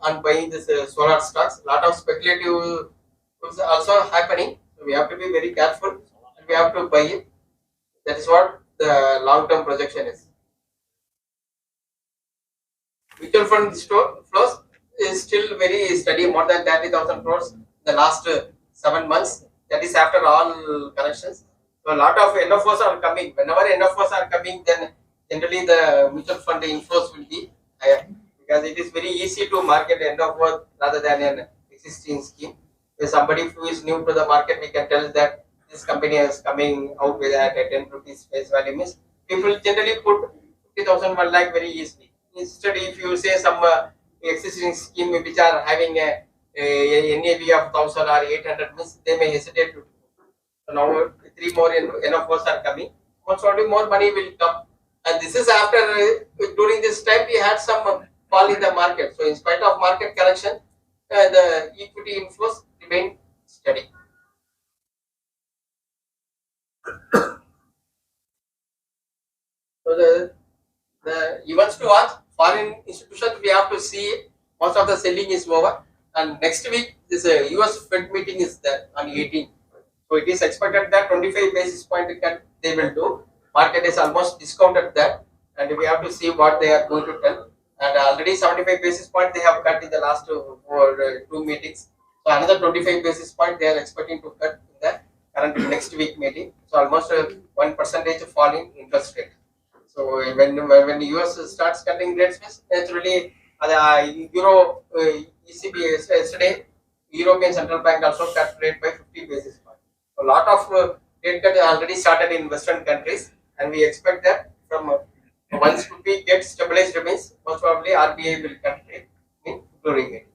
on buying this solar stocks. A lot of speculative is also happening. So we have to be very careful and we have to buy it. That is what the long-term projection is. Mutual fund flows is still very steady, more than 30,000 crores in the last 7 months. That is after all corrections. So a lot of NFOs are coming. Whenever NFOs are coming, then generally the mutual fund inflows will be higher, because it is very easy to market NFO rather than an existing scheme. If somebody who is new to the market, we can tell that this company is coming out with at a 10 rupees face value, means people generally put 50,000, 1 lakh very easily. Instead, if you say some existing scheme which are having a NAV of 1,000 or 800, means they may hesitate to. So now 3 more NFOs are coming. Once only more money will come, and this is after during this time we had some fall in the market. So in spite of market correction, the equity inflows remain steady. So the events to watch, foreign institutions, we have to see most of the selling is over, and next week this US Fed meeting is there on 18th. So it is expected that 25 basis point cut they will do. Market is almost discounted that, and we have to see what they are going to tell. And already 75 basis point they have cut in the last 2 meetings. So another 25 basis point they are expecting to cut in the current next week meeting. So almost 1% fall in interest rate. So when US starts cutting rates, naturally Euro ECB yesterday, European Central Bank also cut rate by 50 basis points. A lot of rate cut already started in Western countries, and we expect that from once rupee gets stabilized remains, most probably RBI will continue in lowering it.